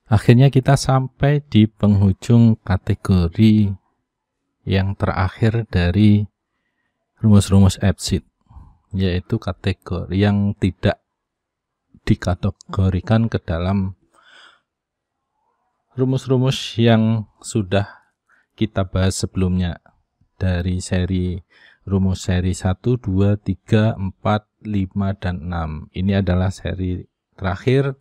Akhirnya kita sampai di penghujung kategori yang terakhir dari rumus-rumus EBCDIT, yaitu kategori yang tidak dikategorikan ke dalam rumus-rumus yang sudah kita bahas sebelumnya dari rumus seri 1, 2, 3, 4, 5, dan 6. Ini adalah seri terakhir,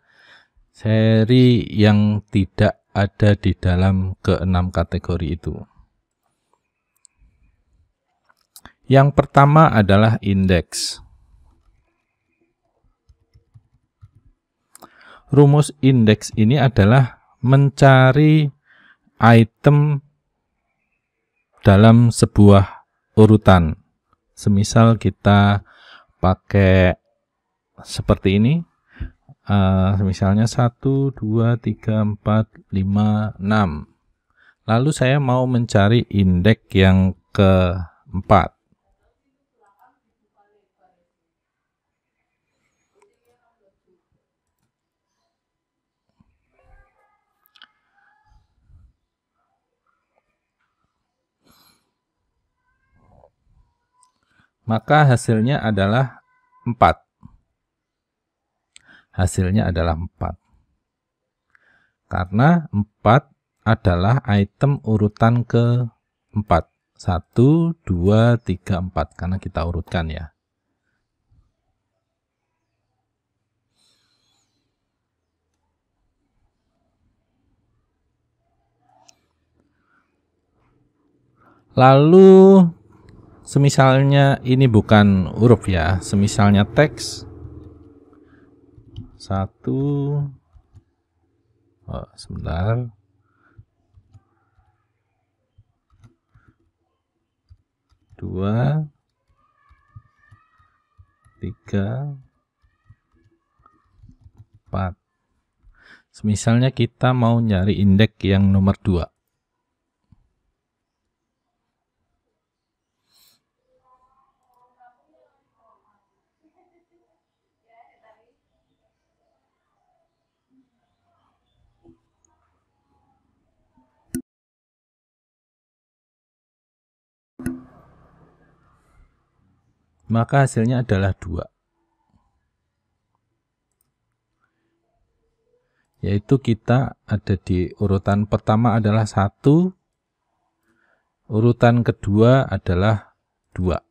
seri yang tidak ada di dalam ke-6 kategori itu. Yang pertama adalah indeks. Rumus indeks ini adalah mencari item dalam sebuah urutan. Semisal kita pakai seperti ini. Misalnya 1, 2, 3, 4, 5, 6. Lalu saya mau mencari indeks yang keempat. Maka hasilnya adalah 4. Hasilnya adalah 4. Karena 4 adalah item urutan ke-4. 1, 2, 3, 4. Karena kita urutkan ya. Lalu semisalnya ini bukan huruf ya. Semisalnya teks. 1, sebentar. 2, 3, 4. Misalnya kita mau nyari indeks yang nomor 2. Maka hasilnya adalah 2. Yaitu kita ada di urutan pertama adalah 1, urutan kedua adalah 2.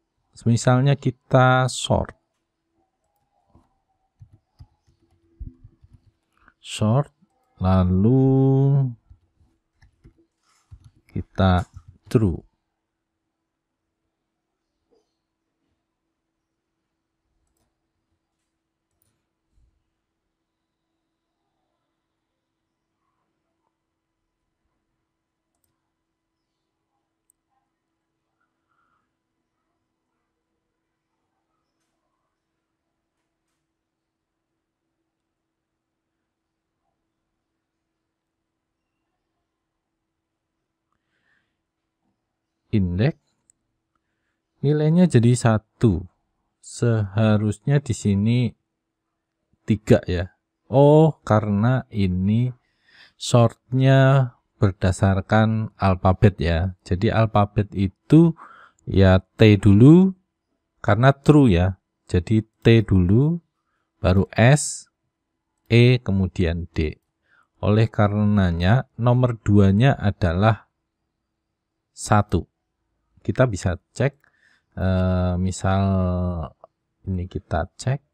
Misalnya kita sort, lalu kita true. Indeks nilainya jadi 1. Seharusnya di sini 3 ya. Oh, karena ini sortnya berdasarkan alfabet ya. Jadi alfabet itu ya T dulu karena true ya. Jadi T dulu, baru S, E, kemudian D. Oleh karenanya nomor 2-nya adalah 1. Kita bisa cek, misal ini kita cek.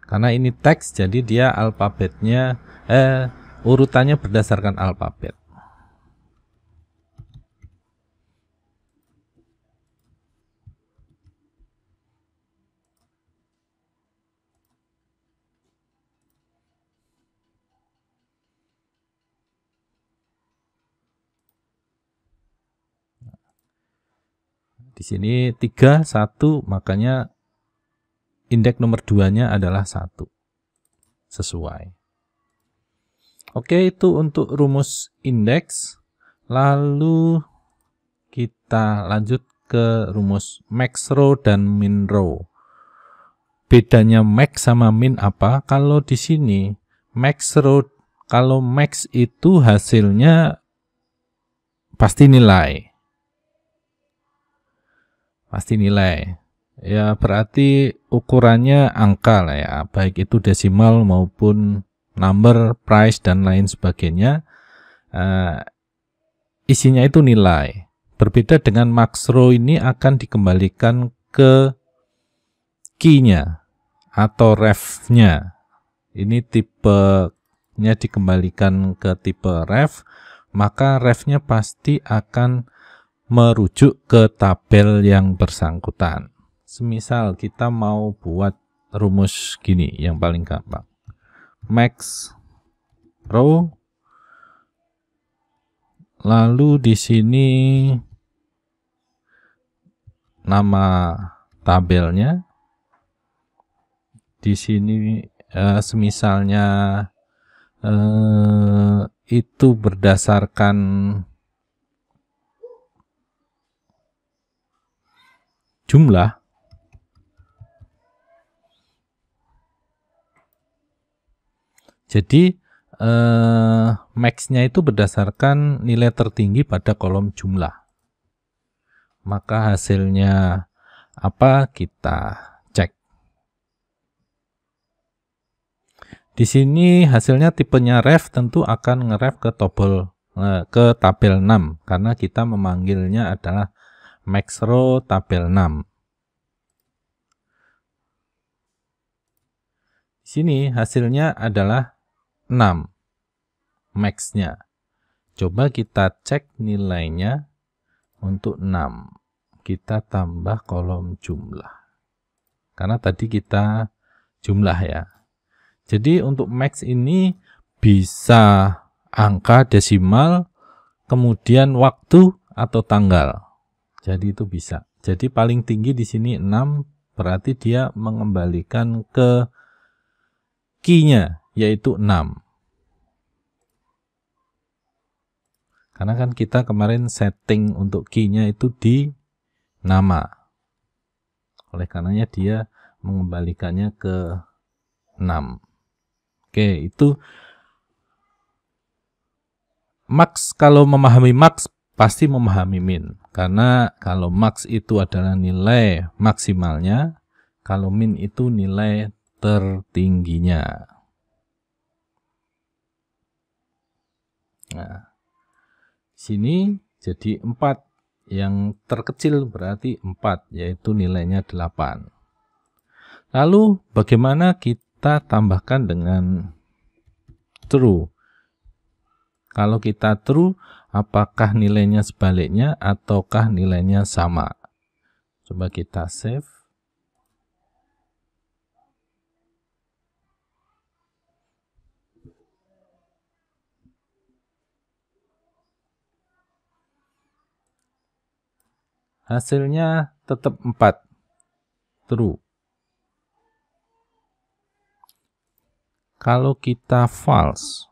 Karena ini teks, jadi dia alfabetnya, urutannya berdasarkan alfabet. Di sini 3, 1, makanya indeks nomor 2-nya adalah 1. Sesuai. Oke, itu untuk rumus indeks. Lalu kita lanjut ke rumus max row dan min row. bedanya max sama min apa? Kalau di sini max row, kalau max itu hasilnya pasti nilai. Pasti nilai. Ya berarti ukurannya angka lah ya, baik itu desimal maupun number, price dan lain sebagainya. Isinya itu nilai. Berbeda dengan max row, ini akan dikembalikan ke key-nya atau ref-nya. Ini tipenya dikembalikan ke tipe ref, maka ref-nya pasti akan merujuk ke tabel yang bersangkutan. Semisal kita mau buat rumus gini yang paling gampang. Max row, lalu di sini nama tabelnya, di sini semisalnya itu berdasarkan jumlah. Jadi max-nya itu berdasarkan nilai tertinggi pada kolom jumlah. Maka hasilnya apa, kita cek. Di sini hasilnya tipenya ref, tentu akan ngeref ke tabel 6 karena kita memanggilnya adalah max row tabel 6. Di sini hasilnya adalah 6 max-nya. Coba kita cek nilainya untuk 6. Kita tambah kolom jumlah. Karena tadi kita jumlah ya. Jadi untuk max ini bisa angka desimal, kemudian waktu atau tanggal. Jadi itu bisa. Jadi paling tinggi di sini 6, berarti dia mengembalikan ke key-nya, yaitu 6. Karena kan kita kemarin setting untuk key-nya itu di nama. Oleh karenanya dia mengembalikannya ke 6. Oke, itu max. Kalau memahami max pasti memahami min. Karena kalau max itu adalah nilai maksimalnya, kalau min itu nilai tertingginya. Nah, sini jadi 4. Yang terkecil berarti 4, yaitu nilainya 8. Lalu bagaimana kita tambahkan dengan true? Kalau kita true, apakah nilainya sebaliknya ataukah nilainya sama? Coba kita save. Hasilnya tetap 4, true. Kalau kita false,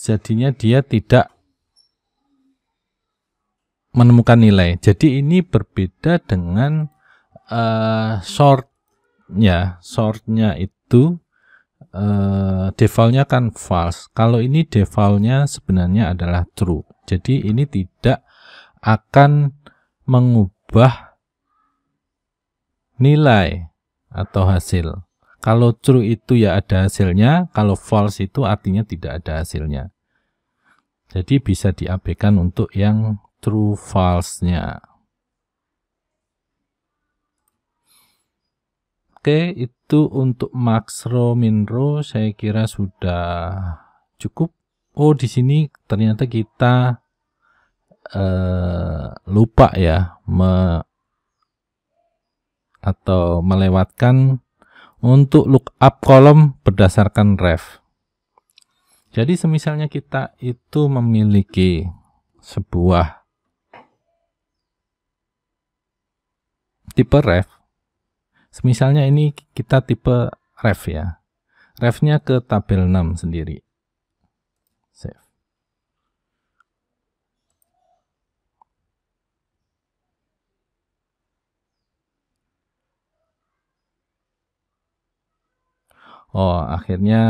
jadinya dia tidak menemukan nilai. Jadi ini berbeda dengan shortnya. Shortnya itu defaultnya kan false. Kalau ini defaultnya sebenarnya adalah true. Jadi ini tidak akan mengubah nilai atau hasil. Kalau true itu ya ada hasilnya, kalau false itu artinya tidak ada hasilnya. Jadi bisa diabaikan untuk yang true false-nya. Oke, itu untuk max row min row saya kira sudah cukup. Oh, di sini ternyata kita lupa ya atau melewatkan untuk lookup kolom berdasarkan ref. Jadi semisalnya kita itu memiliki sebuah tipe ref. Misalnya ini kita tipe ref ya. Refnya ke tabel 6 sendiri. Save. Oh, akhirnya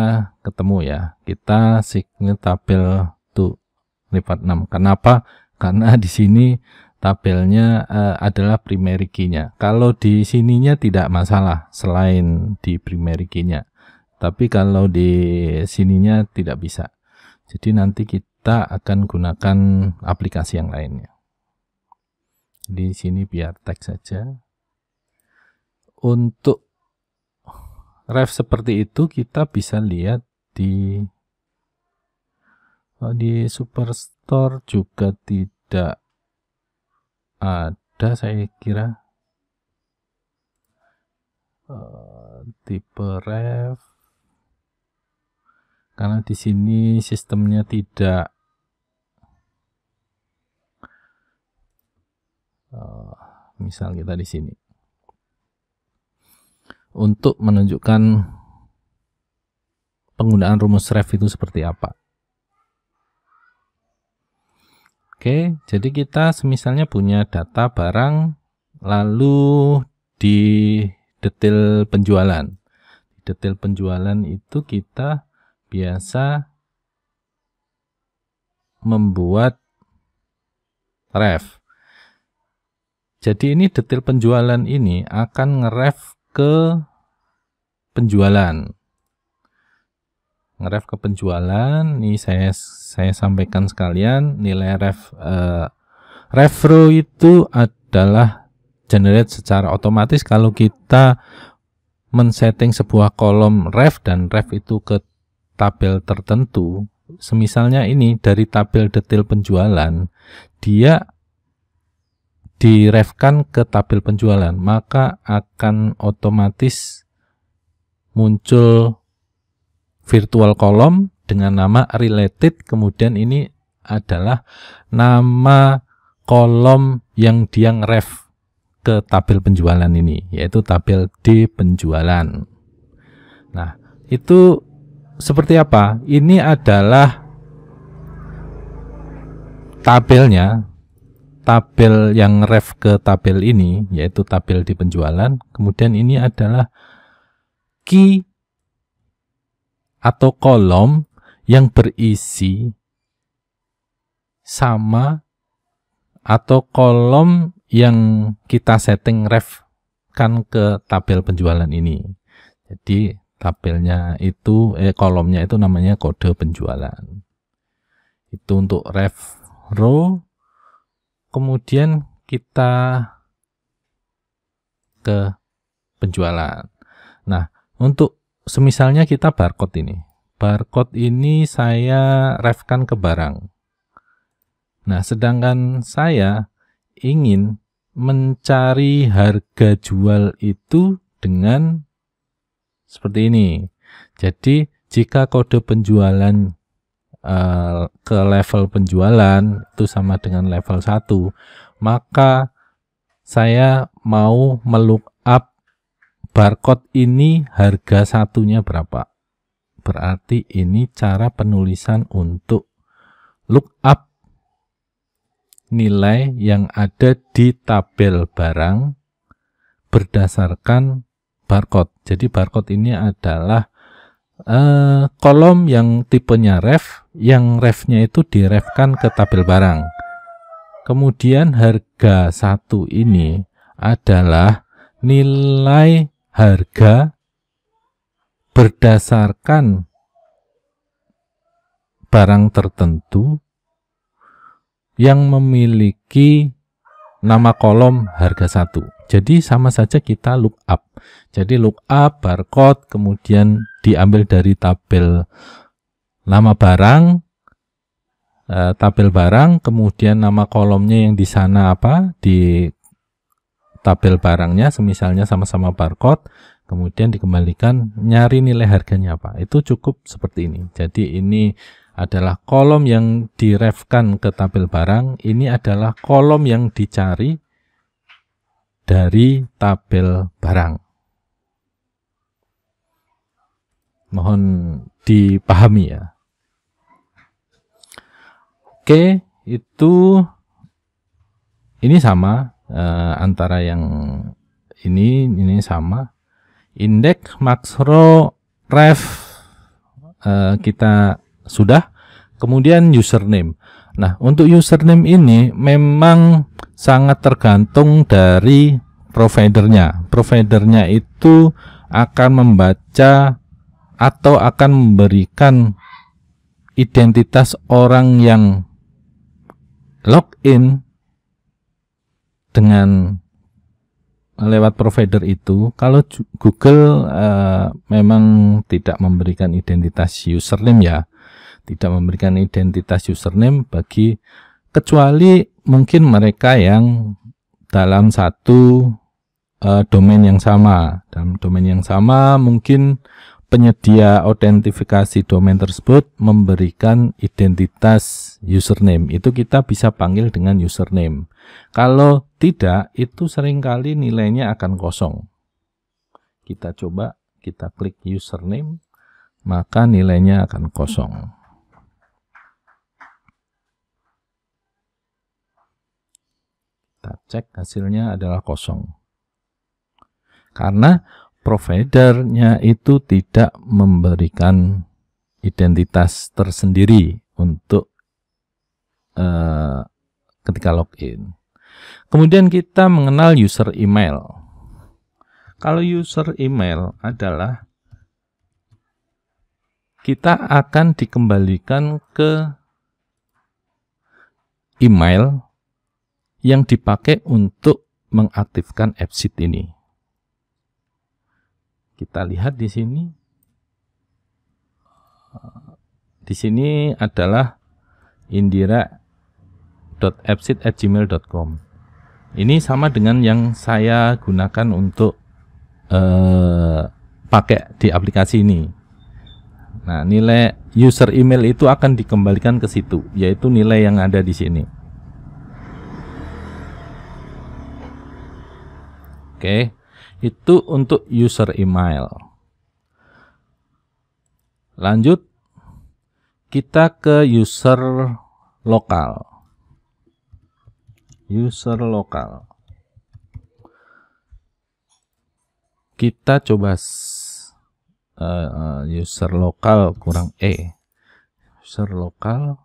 ketemu ya. Kita signe tabel tuh lipat 6. Kenapa? Karena di sini tabelnya adalah primary key-nya. Kalau di sininya tidak masalah selain di primary key-nya. Tapi kalau di sininya tidak bisa. Jadi nanti kita akan gunakan aplikasi yang lainnya. Di sini biar teks saja. Untuk ref seperti itu kita bisa lihat di Superstore juga tidak ada, saya kira. Tipe ref, karena di sini sistemnya tidak misal kita di sini untuk menunjukkan penggunaan rumus ref itu seperti apa. Oke, jadi kita semisalnya punya data barang, lalu di detail penjualan. Di detail penjualan itu kita biasa membuat ref. Jadi ini detail penjualan ini akan ngeref ke penjualan. Ngeref ke penjualan. Ini saya sampaikan sekalian, nilai ref row itu adalah generate secara otomatis kalau kita men-setting sebuah kolom ref dan ref itu ke tabel tertentu. Semisalnya ini dari tabel detail penjualan, dia direfkan ke tabel penjualan, maka akan otomatis muncul virtual column dengan nama related, kemudian ini adalah nama kolom yang dia ngeref ke tabel penjualan ini, yaitu tabel D penjualan. Nah, itu seperti apa? Ini adalah tabelnya, tabel yang ref ke tabel ini, yaitu tabel di penjualan. Kemudian ini adalah key atau kolom yang berisi sama atau kolom yang kita setting ref kan ke tabel penjualan ini. Jadi tabelnya itu kolomnya itu namanya kode penjualan. Itu untuk ref row. Kemudian kita ke penjualan. Nah, untuk semisalnya kita barcode ini. Barcode ini saya refkan ke barang. Nah, sedangkan saya ingin mencari harga jual itu dengan seperti ini. Jadi, jika kode penjualan ke level penjualan itu sama dengan level 1, maka saya mau melookup barcode ini harga satunya berapa. Berarti ini cara penulisan untuk lookup nilai yang ada di tabel barang berdasarkan barcode. Jadi barcode ini adalah kolom yang tipenya ref, yang refnya itu direfkan ke tabel barang. Kemudian harga 1 ini adalah nilai harga berdasarkan barang tertentu yang memiliki nama kolom harga 1. Jadi sama saja kita lookup. Jadi lookup barcode, kemudian diambil dari tabel nama barang, tabel barang, kemudian nama kolomnya yang di sana apa, di tabel barangnya, semisalnya sama-sama barcode, kemudian dikembalikan nyari nilai harganya apa. Itu cukup seperti ini. Jadi ini adalah kolom yang direfkan ke tabel barang, ini adalah kolom yang dicari dari tabel barang. Mohon dipahami ya. Oke, ini sama antara yang ini sama. Indeks, makro, ref kita sudah. Kemudian username. Nah, untuk username ini memang sangat tergantung dari providernya. Providernya itu akan membaca atau akan memberikan identitas orang yang login dengan lewat provider itu. Kalau Google memang tidak memberikan identitas username ya, tidak memberikan identitas username kecuali mungkin mereka yang dalam satu domain yang sama. Dalam domain yang sama mungkin penyedia autentifikasi domain tersebut memberikan identitas username. Itu kita bisa panggil dengan username. Kalau tidak, itu seringkali nilainya akan kosong. Kita coba, kita klik username, maka nilainya akan kosong. Kita cek hasilnya adalah kosong. Karena providernya itu tidak memberikan identitas tersendiri untuk ketika login. Kemudian kita mengenal user email. Kalau user email adalah kita akan dikembalikan ke email yang dipakai untuk mengaktifkan AppSheet ini. Kita lihat di sini. Di sini adalah indira.appsheet@gmail.com. Ini sama dengan yang saya gunakan untuk pakai di aplikasi ini. Nah, nilai user email itu akan dikembalikan ke situ, yaitu nilai yang ada di sini. Oke, itu untuk user email. Lanjut, kita ke user lokal. User lokal. Kita coba user lokal kurang user lokal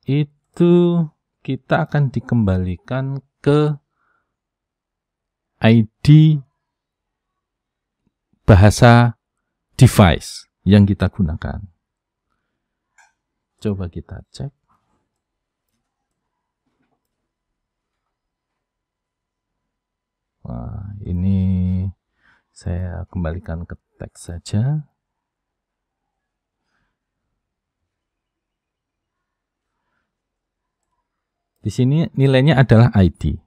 itu kita akan dikembalikan ke ID bahasa device yang kita gunakan. Coba kita cek. Wah, ini saya kembalikan ke teks saja. Di sini nilainya adalah ID.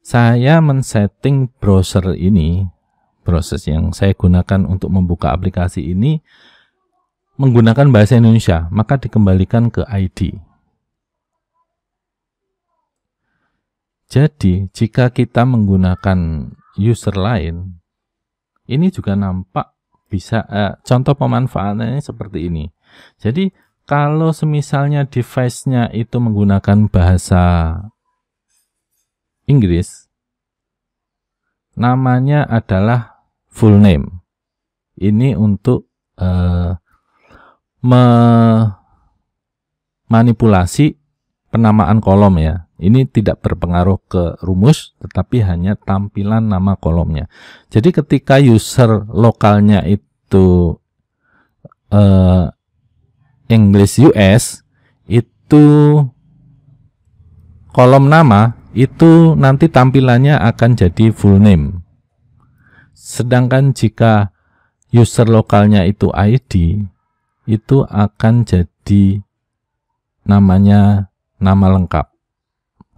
Saya men-setting browser ini, proses yang saya gunakan untuk membuka aplikasi ini menggunakan bahasa Indonesia, maka dikembalikan ke ID. Jadi, jika kita menggunakan user lain, ini juga nampak bisa contoh pemanfaatannya seperti ini. Jadi, kalau semisalnya device-nya itu menggunakan bahasa Inggris, namanya adalah full name. Ini untuk memanipulasi penamaan kolom ya. Ini tidak berpengaruh ke rumus, tetapi hanya tampilan nama kolomnya. Jadi ketika user lokalnya itu English US, itu kolom nama itu nanti tampilannya akan jadi full name. Sedangkan jika user lokalnya itu ID, itu akan jadi namanya nama lengkap.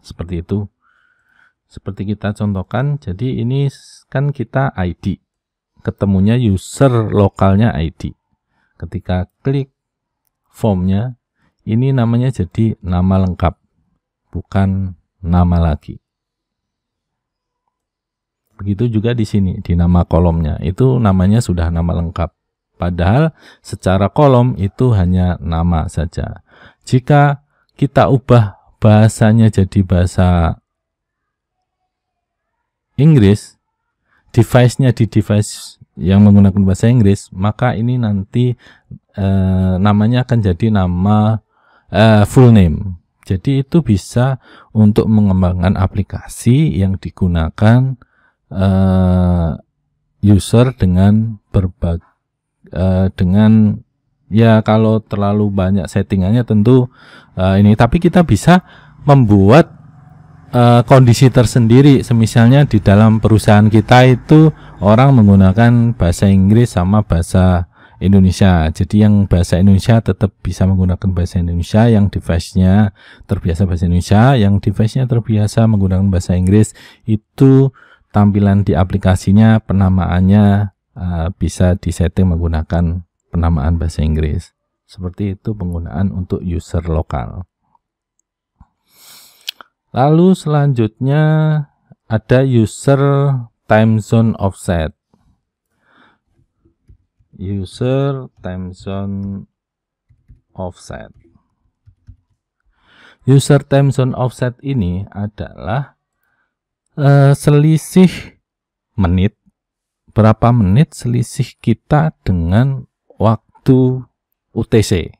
Seperti itu. Seperti kita contohkan, jadi ini kan kita ID. Ketemunya user lokalnya ID. Ketika klik formnya, ini namanya jadi nama lengkap, bukan nama lagi. Begitu juga di sini, di nama kolomnya. Itu namanya sudah nama lengkap, Padahal secara kolom itu hanya nama saja. Jika kita ubah bahasanya jadi bahasa Inggris, device-nya di device yang menggunakan bahasa Inggris, maka ini nanti namanya akan jadi nama full name. Jadi itu bisa untuk mengembangkan aplikasi yang digunakan user dengan dengan ya kalau terlalu banyak settingannya tentu ini, tapi kita bisa membuat kondisi tersendiri. Semisalnya di dalam perusahaan kita itu orang menggunakan bahasa Inggris sama bahasa Indonesia. Jadi yang bahasa Indonesia tetap bisa menggunakan bahasa Indonesia, yang device-nya terbiasa bahasa Indonesia, yang device-nya terbiasa menggunakan bahasa Inggris, itu tampilan di aplikasinya, penamaannya bisa disetting menggunakan penamaan bahasa Inggris. Seperti itu penggunaan untuk user lokal. Lalu selanjutnya ada user time zone offset. User time zone offset. User time zone offset ini adalah selisih menit, berapa menit selisih kita dengan waktu UTC.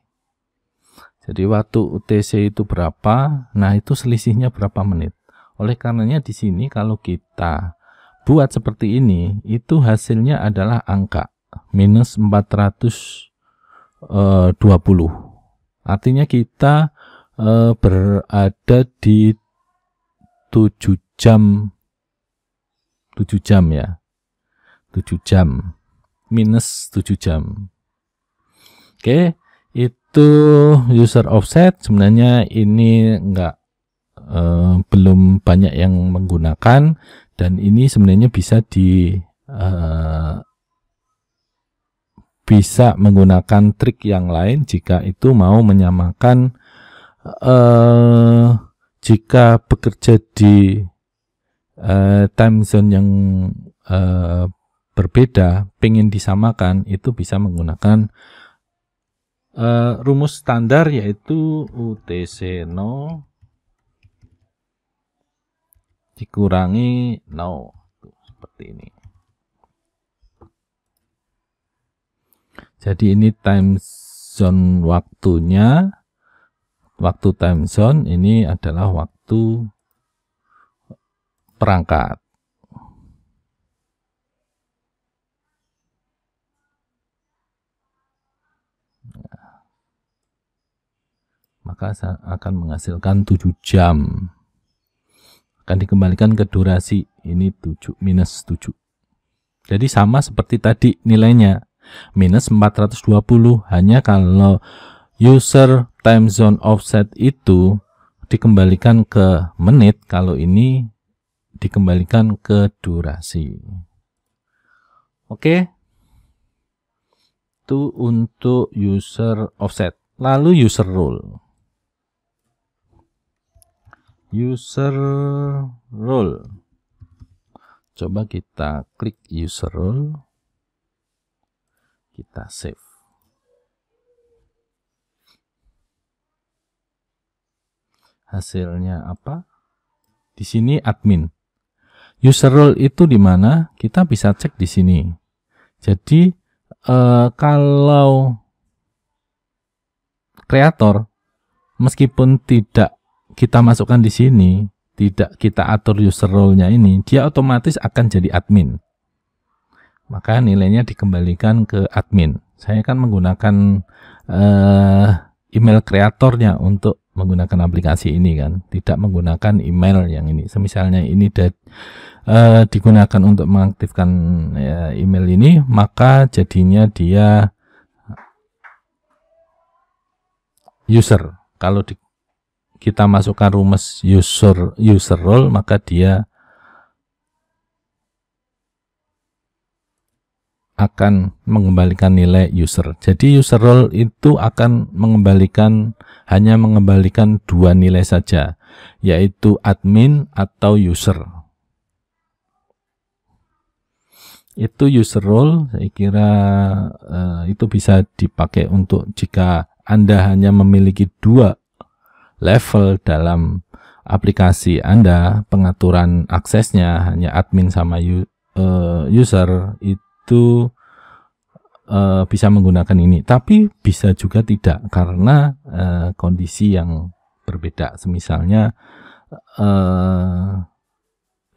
Jadi waktu UTC itu berapa, nah itu selisihnya berapa menit. Oleh karenanya di sini kalau kita buat seperti ini, itu hasilnya adalah angka minus 420. Artinya kita berada di 7 jam ya. 7 jam minus 7 jam. Oke, itu user offset. Sebenarnya ini belum banyak yang menggunakan, dan ini sebenarnya bisa bisa menggunakan trik yang lain jika itu mau menyamakan, jika bekerja di time zone yang berbeda, pengen disamakan, itu bisa menggunakan rumus standar, yaitu UTC 0 dikurangi 0, seperti ini. Jadi ini time zone waktunya, waktu time zone ini adalah waktu perangkat. Maka akan menghasilkan 7 jam. Akan dikembalikan ke durasi, ini 7 minus 7. Jadi sama seperti tadi nilainya. Minus 420, hanya kalau user time zone offset itu dikembalikan ke menit, kalau ini dikembalikan ke durasi. Oke, itu untuk user offset. Lalu user role. User role, coba kita klik user role, kita save. Hasilnya apa? Di sini admin. User role itu di mana? Kita bisa cek di sini. Jadi kalau kreator, meskipun tidak kita masukkan di sini, tidak kita atur user role-nya ini, dia otomatis akan jadi admin. Maka nilainya dikembalikan ke admin. Saya kan menggunakan email kreatornya untuk menggunakan aplikasi ini kan, tidak menggunakan email yang ini. Semisalnya ini digunakan untuk mengaktifkan email ini, maka jadinya dia user. Kalau kita masukkan rumus user role, maka dia akan mengembalikan nilai user. Jadi user role itu akan hanya mengembalikan 2 nilai saja, yaitu admin atau user. itu user role. Saya kira itu bisa dipakai untuk jika Anda hanya memiliki 2 level dalam aplikasi Anda, pengaturan aksesnya hanya admin sama user, itu bisa menggunakan ini. Tapi bisa juga tidak, karena kondisi yang berbeda. Misalnya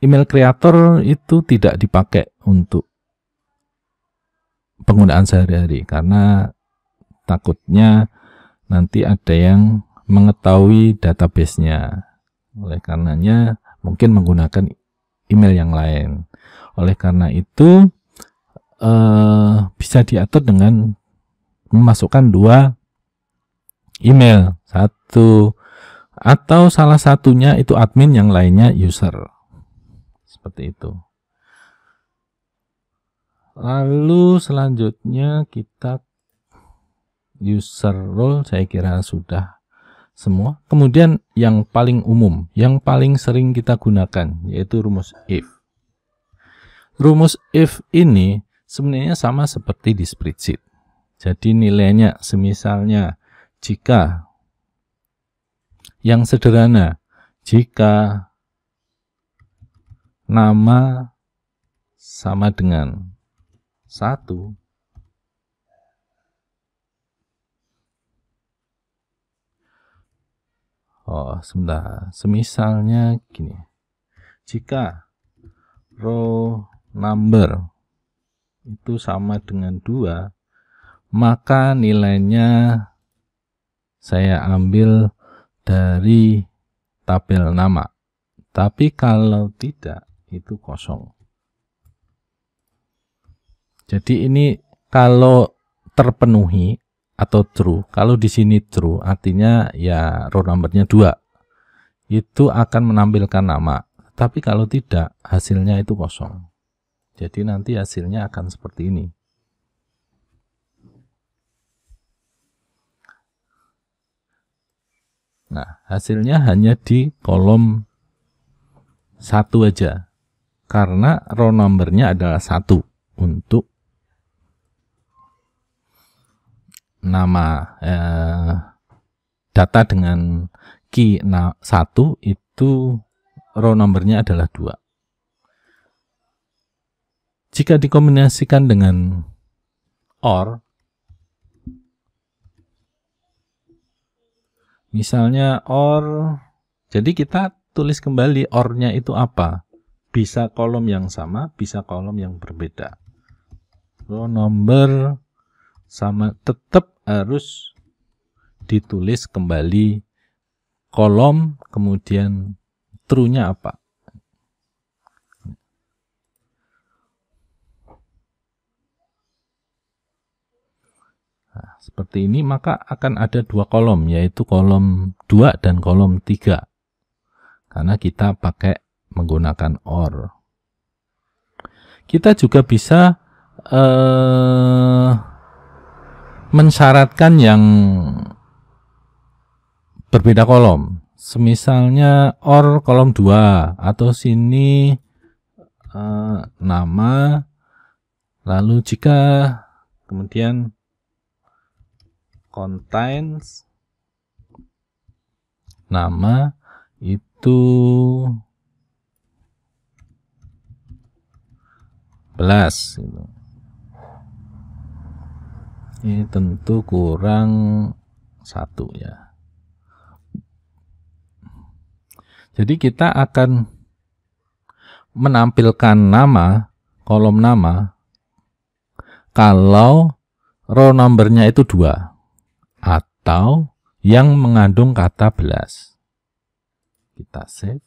email creator itu tidak dipakai untuk penggunaan sehari-hari, karena takutnya nanti ada yang mengetahui database-nya. Oleh karenanya mungkin menggunakan email yang lain. Oleh karena itu bisa diatur dengan memasukkan 2 email, satu atau salah satunya itu admin, yang lainnya user, seperti itu. Lalu selanjutnya kita user role, saya kira sudah semua. Kemudian yang paling umum, yang paling sering kita gunakan, yaitu rumus if. Rumus if ini sebenarnya sama seperti di spreadsheet. Jadi nilainya semisalnya jika yang sederhana, jika nama sama dengan 1, sebentar, semisalnya gini, jika row number itu sama dengan 2, maka nilainya saya ambil dari tabel nama. Tapi kalau tidak, itu kosong. Jadi ini kalau terpenuhi atau true, kalau di sini true artinya ya row numbernya 2, itu akan menampilkan nama. Tapi kalau tidak, hasilnya itu kosong. Jadi nanti hasilnya akan seperti ini. Nah, hasilnya hanya di kolom 1 aja, karena row numbernya adalah 1 untuk nama data dengan key 1, itu row numbernya adalah 2. Jika dikombinasikan dengan OR, misalnya OR, jadi kita tulis kembali OR-nya itu apa. Bisa kolom yang sama, bisa kolom yang berbeda. Row number sama, tetap harus ditulis kembali kolom, kemudian true-nya apa. Nah, seperti ini, maka akan ada 2 kolom, yaitu kolom 2 dan kolom 3. Karena kita pakai menggunakan OR. Kita juga bisa mensyaratkan yang berbeda kolom. Semisalnya OR kolom 2, atau sini nama, lalu jika kemudian contains nama itu belas, ini tentu kurang 1 ya. Jadi kita akan menampilkan nama, kolom nama, kalau row numbernya itu 2 atau yang mengandung kata belas. Kita save.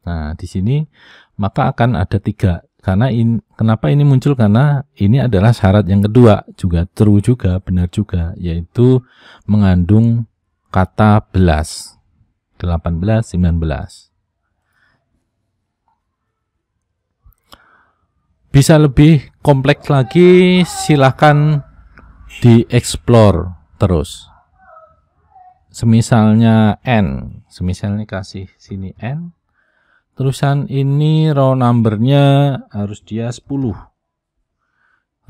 Nah, di sini maka akan ada 3. Karena kenapa ini muncul? Karena ini adalah syarat yang kedua, juga true juga, benar juga, yaitu mengandung kata belas. 18, 19. Bisa lebih kompleks lagi, silahkan dieksplor terus. semisalnya n, semisalnya kasih sini n, terusan ini row numbernya harus dia 10,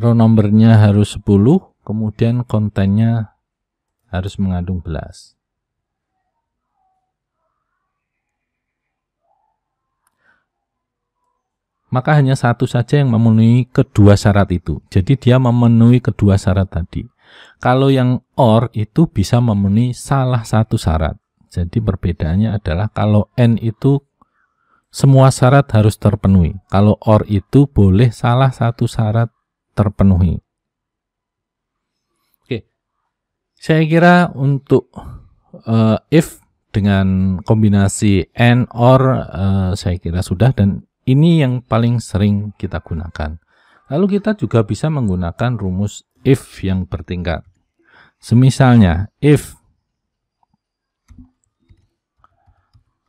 row numbernya harus 10, kemudian kontennya harus mengandung belas. Maka hanya satu saja yang memenuhi kedua syarat itu. Jadi dia memenuhi kedua syarat tadi. Kalau yang OR itu bisa memenuhi salah satu syarat. Jadi perbedaannya adalah kalau N itu semua syarat harus terpenuhi. Kalau OR itu boleh salah satu syarat terpenuhi. Oke, saya kira untuk if dengan kombinasi AND OR saya kira sudah, dan ini yang paling sering kita gunakan. Lalu kita juga bisa menggunakan rumus if yang bertingkat. Semisalnya if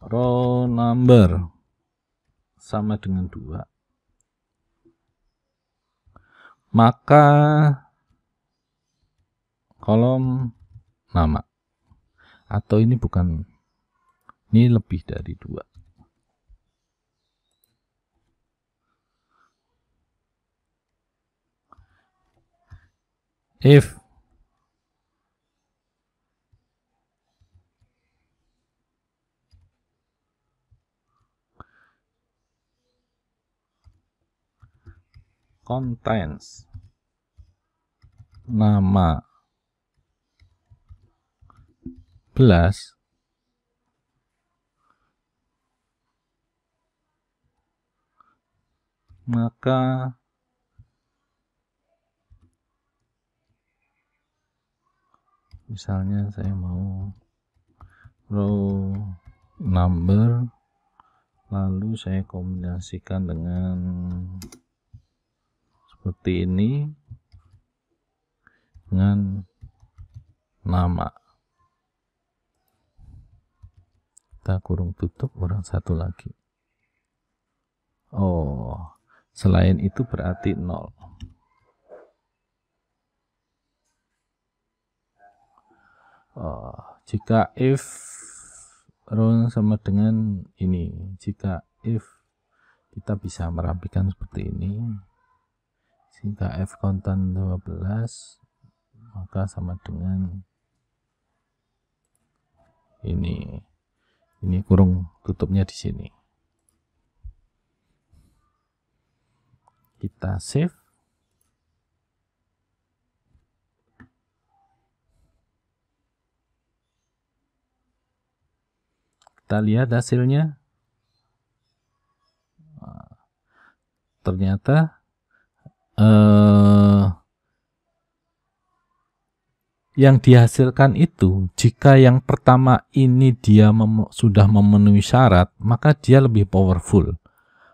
row number sama dengan 2, maka kolom nama, atau ini bukan, ini lebih dari 2. If contains nama belas, maka misalnya saya mau row number, lalu saya kombinasikan dengan seperti ini dengan nama. Kita kurung tutup, kurang satu lagi. Oh, selain itu berarti 0. Jika if row sama dengan ini, jika if kita bisa merapikan seperti ini, jika f konten 12 maka sama dengan ini kurung tutupnya di sini. Kita save. Kita lihat hasilnya. Ternyata yang dihasilkan itu, jika yang pertama ini dia sudah memenuhi syarat, maka dia lebih powerful.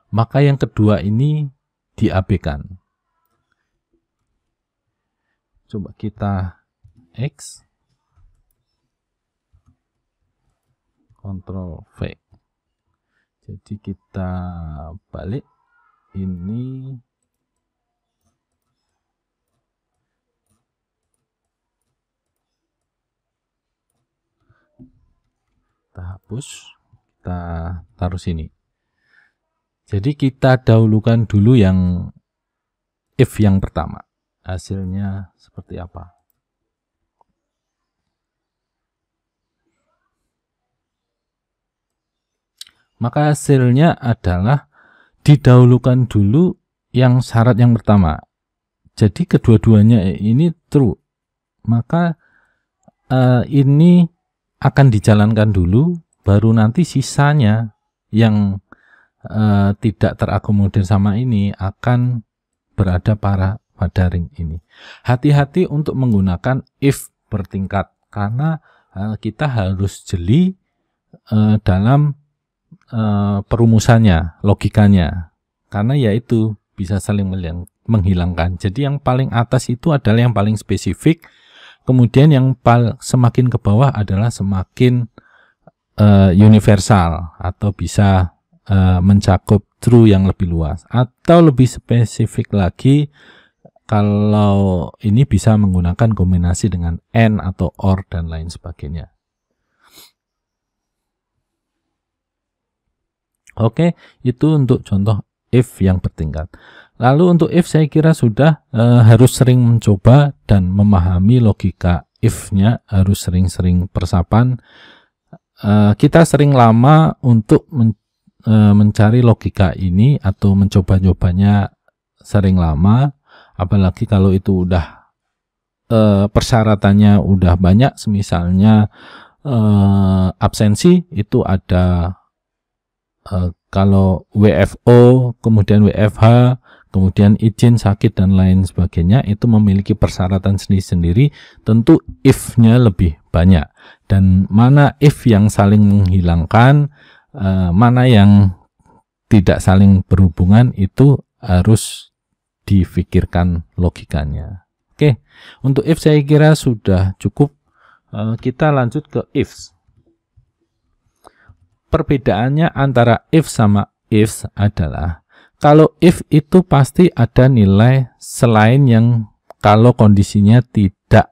Maka yang kedua ini diabaikan. Coba kita X, Ctrl V. Jadi kita balik ini. Kita hapus, kita taruh sini. Jadi kita dahulukan dulu yang if yang pertama. Hasilnya seperti apa? Maka hasilnya adalah didahulukan dulu yang syarat yang pertama. Jadi kedua-duanya ini true. Maka ini akan dijalankan dulu, baru nanti sisanya yang tidak terakomodir sama ini akan berada pada ring ini. Hati-hati untuk menggunakan if bertingkat, karena kita harus jeli dalam perumusannya, logikanya, karena yaitu bisa saling menghilangkan. Jadi yang paling atas itu adalah yang paling spesifik. Kemudian yang semakin ke bawah adalah semakin universal atau bisa mencakup true yang lebih luas. Atau lebih spesifik lagi, kalau ini bisa menggunakan kombinasi dengan AND atau OR dan lain sebagainya. Oke, itu untuk contoh if yang bertingkat. Lalu untuk if saya kira sudah harus sering mencoba dan memahami logika if-nya, harus sering-sering persapan. Kita sering lama untuk mencari logika ini atau mencoba-cobanya sering lama, apalagi kalau itu udah persyaratannya udah banyak, misalnya absensi itu ada kalau WFO, kemudian WFH, kemudian izin sakit dan lain sebagainya, itu memiliki persyaratan sendiri-sendiri, tentu if-nya lebih banyak. Dan mana if yang saling menghilangkan, mana yang tidak saling berhubungan, itu harus difikirkan logikanya. Oke, untuk if saya kira sudah cukup. Kita lanjut ke ifs. Perbedaannya antara if sama ifs adalah kalau if itu pasti ada nilai selain yang kalau kondisinya tidak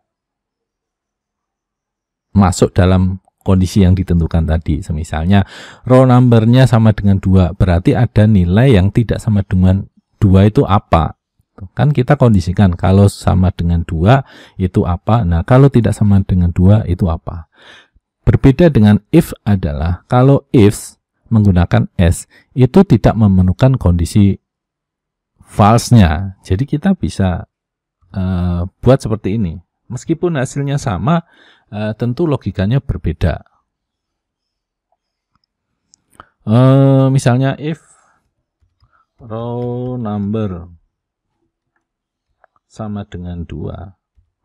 masuk dalam kondisi yang ditentukan tadi. Misalnya row number-nya sama dengan 2, berarti ada nilai yang tidak sama dengan 2 itu apa? Kan kita kondisikan kalau sama dengan 2 itu apa. Nah, kalau tidak sama dengan 2 itu apa? Berbeda dengan if adalah kalau if menggunakan S itu tidak memenuhkan kondisi false-nya. Jadi kita bisa buat seperti ini. Meskipun hasilnya sama, tentu logikanya berbeda. Misalnya if row number sama dengan 2,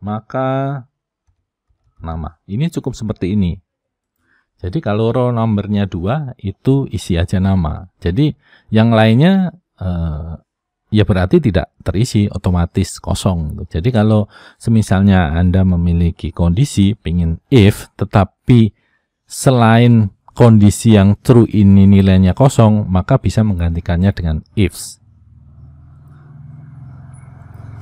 maka nama. Ini cukup seperti ini. Jadi kalau row number-nya 2 itu isi aja nama. Jadi yang lainnya ya berarti tidak terisi, otomatis kosong. Jadi kalau semisalnya Anda memiliki kondisi pingin if, tetapi selain kondisi yang true ini nilainya kosong, maka bisa menggantikannya dengan ifs.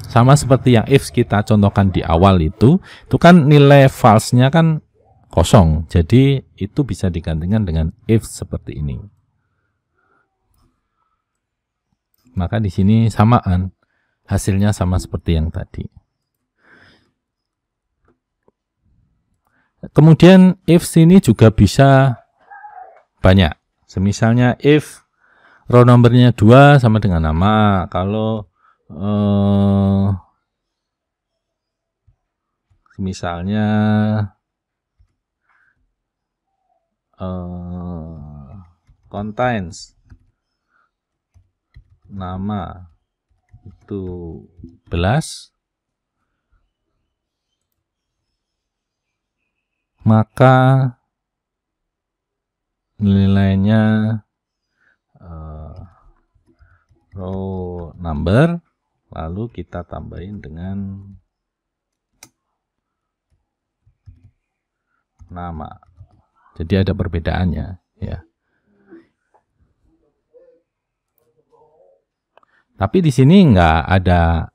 Sama seperti yang if kita contohkan di awal itu kan nilai false-nya kan kosong. Jadi itu bisa digantikan dengan if seperti ini. Maka di sini samaan, hasilnya sama seperti yang tadi. Kemudian if sini juga bisa banyak. Misalnya if row number-nya 2 sama dengan nama. Kalau misalnya contains nama itu 11, maka nilainya row number, lalu kita tambahin dengan nama. Jadi ada perbedaannya, ya. Tapi di sini nggak ada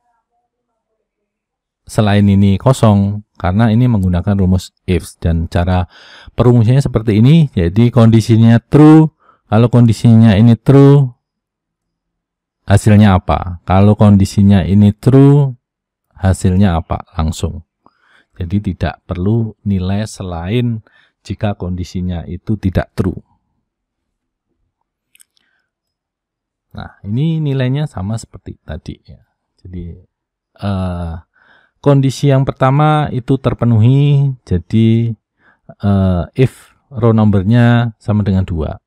selain ini kosong, karena ini menggunakan rumus ifs, dan cara perumusannya seperti ini. Jadi kondisinya true, kalau kondisinya ini true, hasilnya apa? Kalau kondisinya ini true, hasilnya apa? Langsung. Jadi tidak perlu nilai selain jika kondisinya itu tidak true. Nah, ini nilainya sama seperti tadi, ya. Jadi kondisi yang pertama itu terpenuhi, jadi if row number-nya sama dengan 2.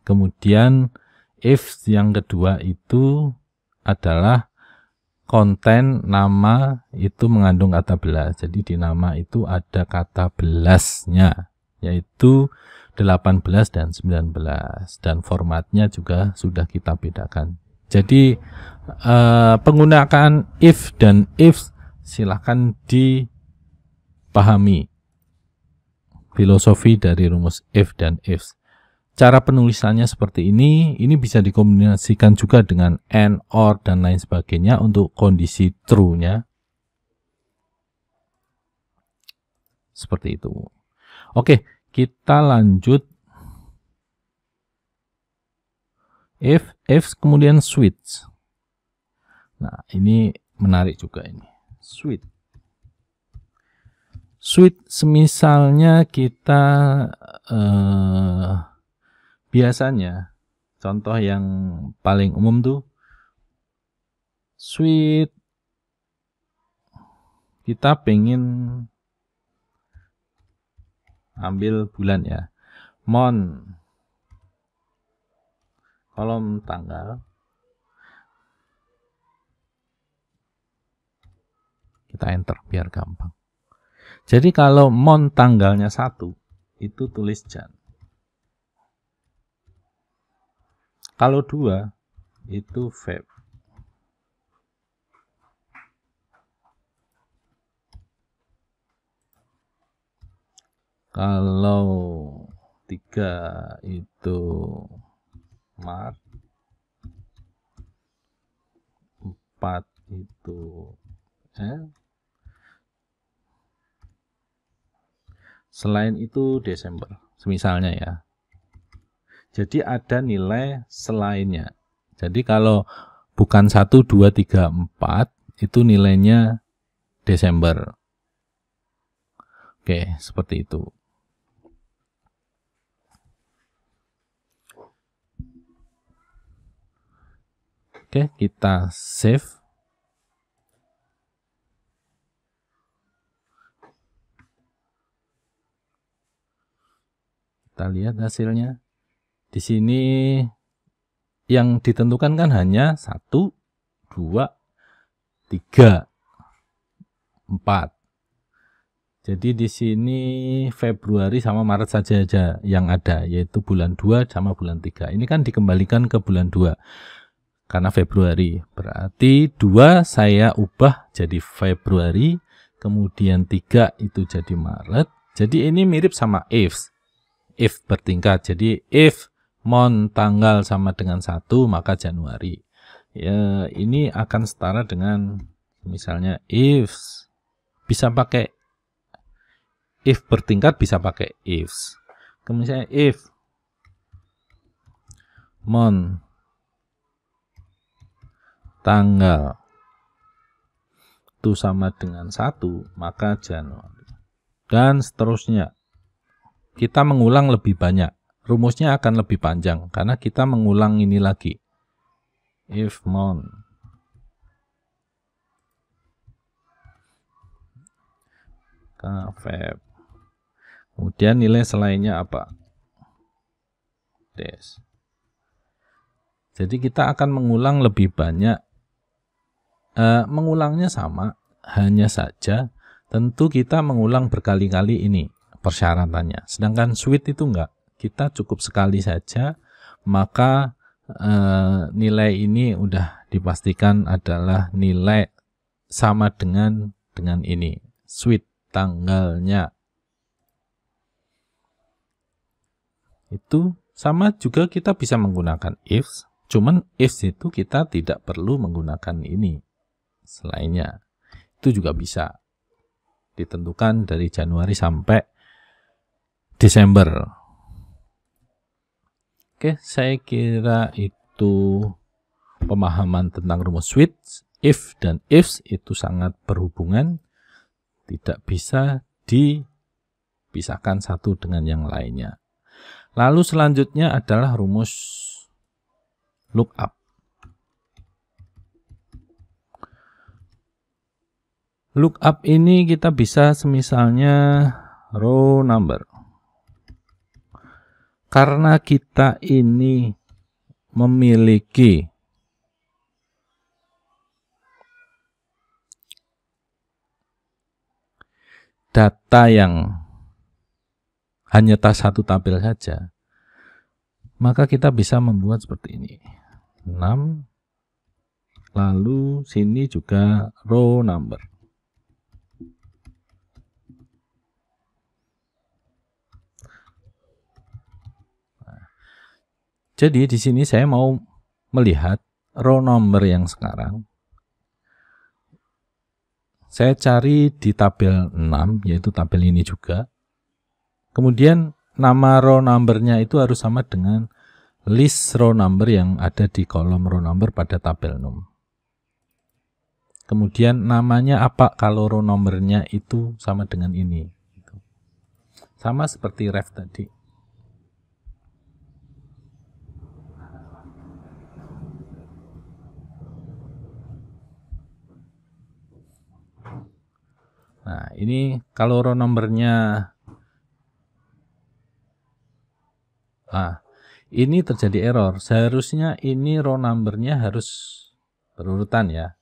Kemudian if yang kedua itu adalah konten nama itu mengandung kata belas. Jadi di nama itu ada kata belasnya, yaitu 18 dan 19, dan formatnya juga sudah kita bedakan. Jadi penggunaan if dan ifs silahkan dipahami filosofi dari rumus if dan ifs. Cara penulisannya seperti ini bisa dikombinasikan juga dengan and, or, dan lain sebagainya untuk kondisi true-nya. Seperti itu. Oke, kita lanjut if kemudian switch. Nah, ini menarik juga ini. Switch. Switch semisalnya kita biasanya contoh yang paling umum tuh switch kita pengen ambil bulan ya, month, kolom tanggal, kita enter biar gampang. Jadi kalau month tanggalnya 1 itu tulis Jan, kalau 2 itu Feb, kalau 3 itu Maret, 4 itu selain itu Desember, misalnya ya. Jadi ada nilai selainnya. Jadi kalau bukan 1, 2, 3, 4 itu nilainya Desember. Oke, seperti itu. Oke, kita save. Kita lihat hasilnya. Di sini yang ditentukan kan hanya 1, 2, 3, 4. Jadi di sini Februari sama Maret saja yang ada, yaitu bulan 2 sama bulan 3. Ini kan dikembalikan ke bulan 2. Karena Februari, berarti 2 saya ubah jadi Februari, kemudian 3 itu jadi Maret. Jadi ini mirip sama if bertingkat. Jadi if month tanggal sama dengan 1 maka Januari. Ya, ini akan setara dengan misalnya if, bisa pakai if bertingkat, bisa pakai ifs. Kemudian if month tanggal itu sama dengan 1 maka Januari, dan seterusnya. Kita mengulang lebih banyak, rumusnya akan lebih panjang karena kita mengulang ini lagi. If month Feb, kemudian nilai selainnya apa? Des. Jadi kita akan mengulang lebih banyak. Mengulangnya sama, hanya saja tentu kita mengulang berkali-kali ini persyaratannya. Sedangkan switch itu enggak, kita cukup sekali saja, maka nilai ini udah dipastikan adalah nilai sama dengan ini, switch tanggalnya. Itu sama juga kita bisa menggunakan ifs, cuman ifs itu kita tidak perlu menggunakan ini. Selainnya itu juga bisa ditentukan dari Januari sampai Desember. Oke, saya kira itu pemahaman tentang rumus switch. If dan ifs itu sangat berhubungan, tidak bisa dipisahkan satu dengan yang lainnya. Lalu selanjutnya adalah rumus lookup. Lookup ini kita bisa semisalnya row number. Karena kita ini memiliki data yang hanya satu tabel saja, maka kita bisa membuat seperti ini. 6, lalu sini juga row number. Jadi di sini saya mau melihat row number yang sekarang. Saya cari di tabel 6, yaitu tabel ini juga. Kemudian nama row number-nya itu harus sama dengan list row number yang ada di kolom row number pada tabel num. Kemudian namanya apa kalau row numbernya itu sama dengan ini. Sama seperti ref tadi. Nah, ini kalau row numbernya, ini terjadi error. Seharusnya ini row numbernya harus berurutan ya.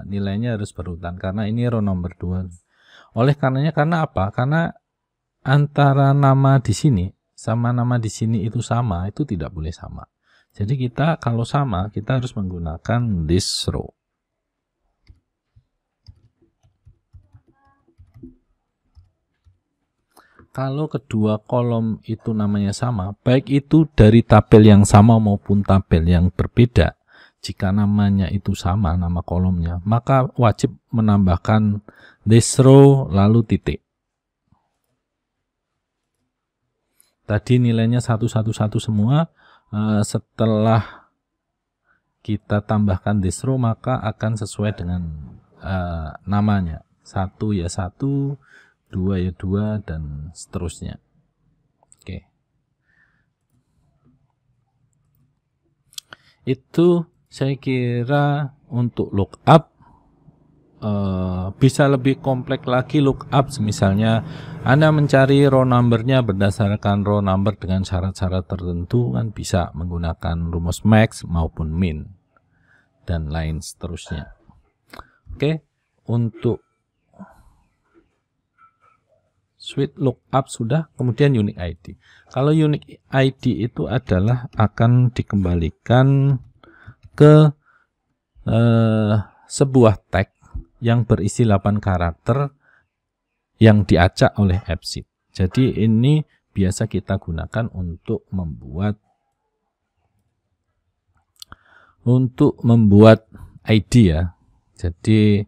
Nilainya harus berurutan karena ini row number 2. Oleh karenanya, karena apa? Karena antara nama di sini sama nama di sini itu sama, itu tidak boleh sama. Jadi kita kalau sama, kita harus menggunakan this row. Kalau kedua kolom itu namanya sama, baik itu dari tabel yang sama maupun tabel yang berbeda, jika namanya itu sama, nama kolomnya, maka wajib menambahkan this row lalu titik. Tadi nilainya 111 semua, setelah kita tambahkan this row maka akan sesuai dengan namanya. 1 ya 1, 2 ya 2, dan seterusnya. Oke. Itu saya kira untuk lookup. Bisa lebih kompleks lagi lookup, misalnya Anda mencari row numbernya berdasarkan row number dengan syarat-syarat tertentu, kan bisa menggunakan rumus max maupun min dan lain seterusnya. Oke, untuk suite lookup sudah. Kemudian unique ID. Kalau unique ID itu adalah akan dikembalikan ke sebuah tag yang berisi 8 karakter yang diacak oleh AppSheet. Jadi ini biasa kita gunakan untuk membuat ID ya. Jadi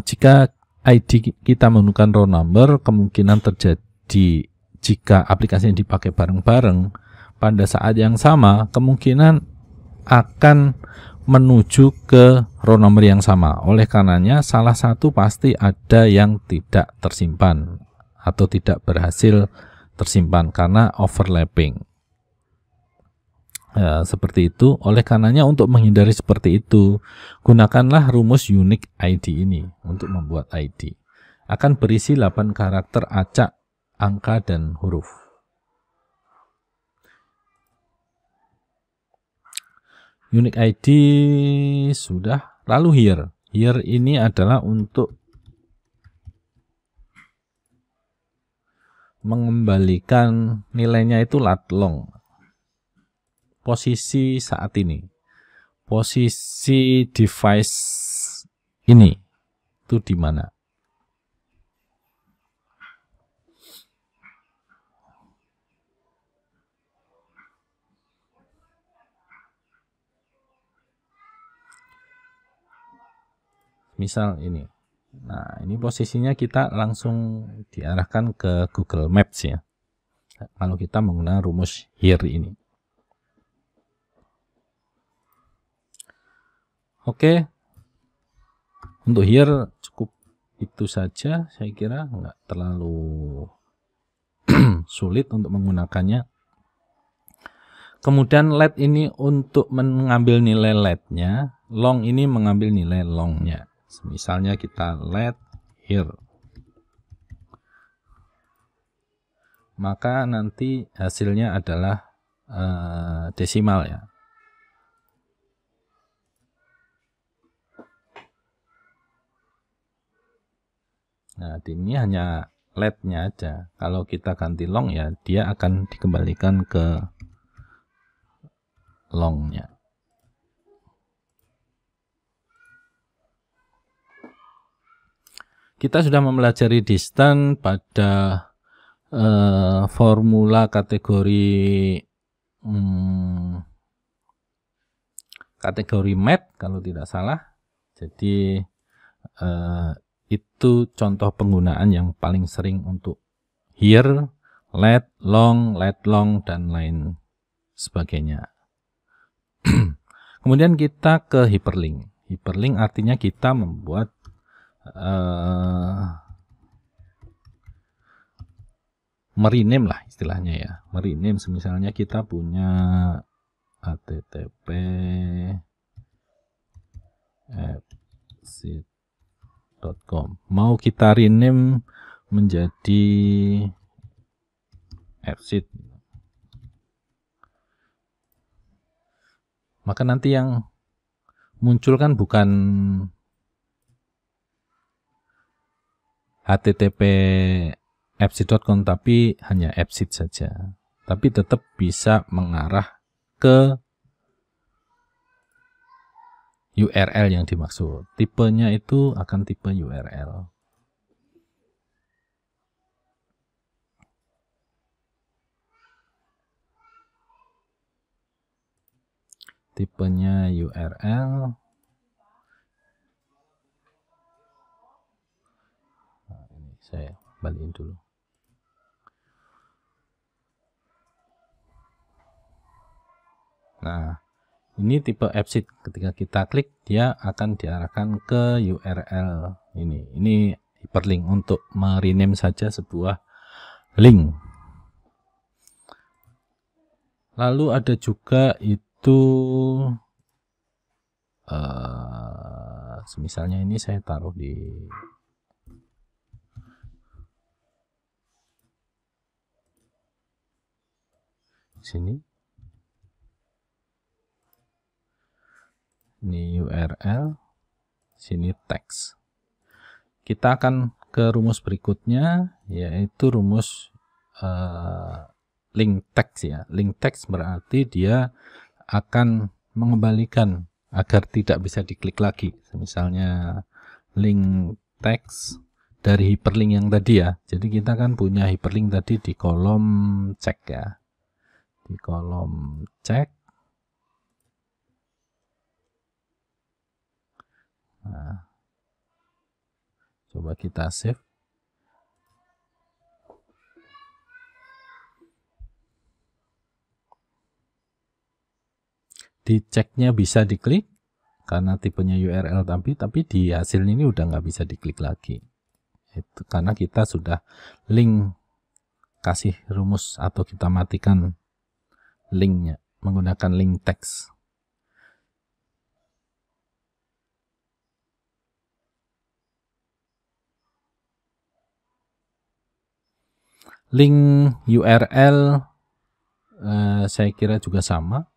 jika ID kita menggunakan row number, kemungkinan terjadi jika aplikasi yang dipakai bareng-bareng pada saat yang sama, kemungkinan akan menuju ke row number yang sama. Oleh karenanya, salah satu pasti ada yang tidak tersimpan atau tidak berhasil tersimpan karena overlapping. Seperti itu. Oleh karenanya, untuk menghindari seperti itu, gunakanlah rumus unique ID ini untuk membuat ID. Akan berisi 8 karakter acak, angka, dan huruf. Unique ID sudah. Lalu here. Here ini adalah untuk mengembalikan nilainya itu lat long. Posisi saat ini. Posisi device ini. Itu di mana? Misal ini. Nah, ini posisinya kita langsung diarahkan ke Google Maps ya. Kalau kita menggunakan rumus here ini. Oke. Untuk here cukup itu saja, saya kira nggak terlalu sulit untuk menggunakannya. Kemudian let ini untuk mengambil nilai letnya, long ini mengambil nilai longnya. Misalnya kita let here, maka nanti hasilnya adalah desimal ya. Nah, ini hanya letnya aja. Kalau kita ganti long ya, dia akan dikembalikan ke longnya. Kita sudah mempelajari distance pada formula kategori math kalau tidak salah. Jadi itu contoh penggunaan yang paling sering untuk here, let long, dan lain sebagainya. Kemudian kita ke hyperlink. Hyperlink artinya kita membuat merename lah istilahnya ya. Merename, misalnya kita punya http appseed.com, mau kita rename menjadi appseed, maka nanti yang muncul kan bukan http appseed.com tapi hanya appseed saja, tapi tetap bisa mengarah ke URL yang dimaksud. Tipenya itu akan tipe URL. Tipenya URL. Nah, ini saya balikin dulu. Nah, ini tipe appseed. Ketika kita klik, dia akan diarahkan ke URL ini. Ini hyperlink untuk merename saja sebuah link. Lalu ada juga itu, misalnya ini saya taruh di sini. Ini URL, sini teks. Kita akan ke rumus berikutnya, yaitu rumus link text ya. Link text berarti dia akan mengembalikan agar tidak bisa diklik lagi. Misalnya link text dari hyperlink yang tadi ya. Jadi kita kan punya hyperlink tadi di kolom cek ya. Di kolom cek. Nah, coba kita save. Di ceknya bisa diklik karena tipenya URL tapi di hasilnya ini udah nggak bisa diklik lagi. Itu karena kita sudah link, kasih rumus atau kita matikan linknya menggunakan link text. Link URL saya kira juga sama.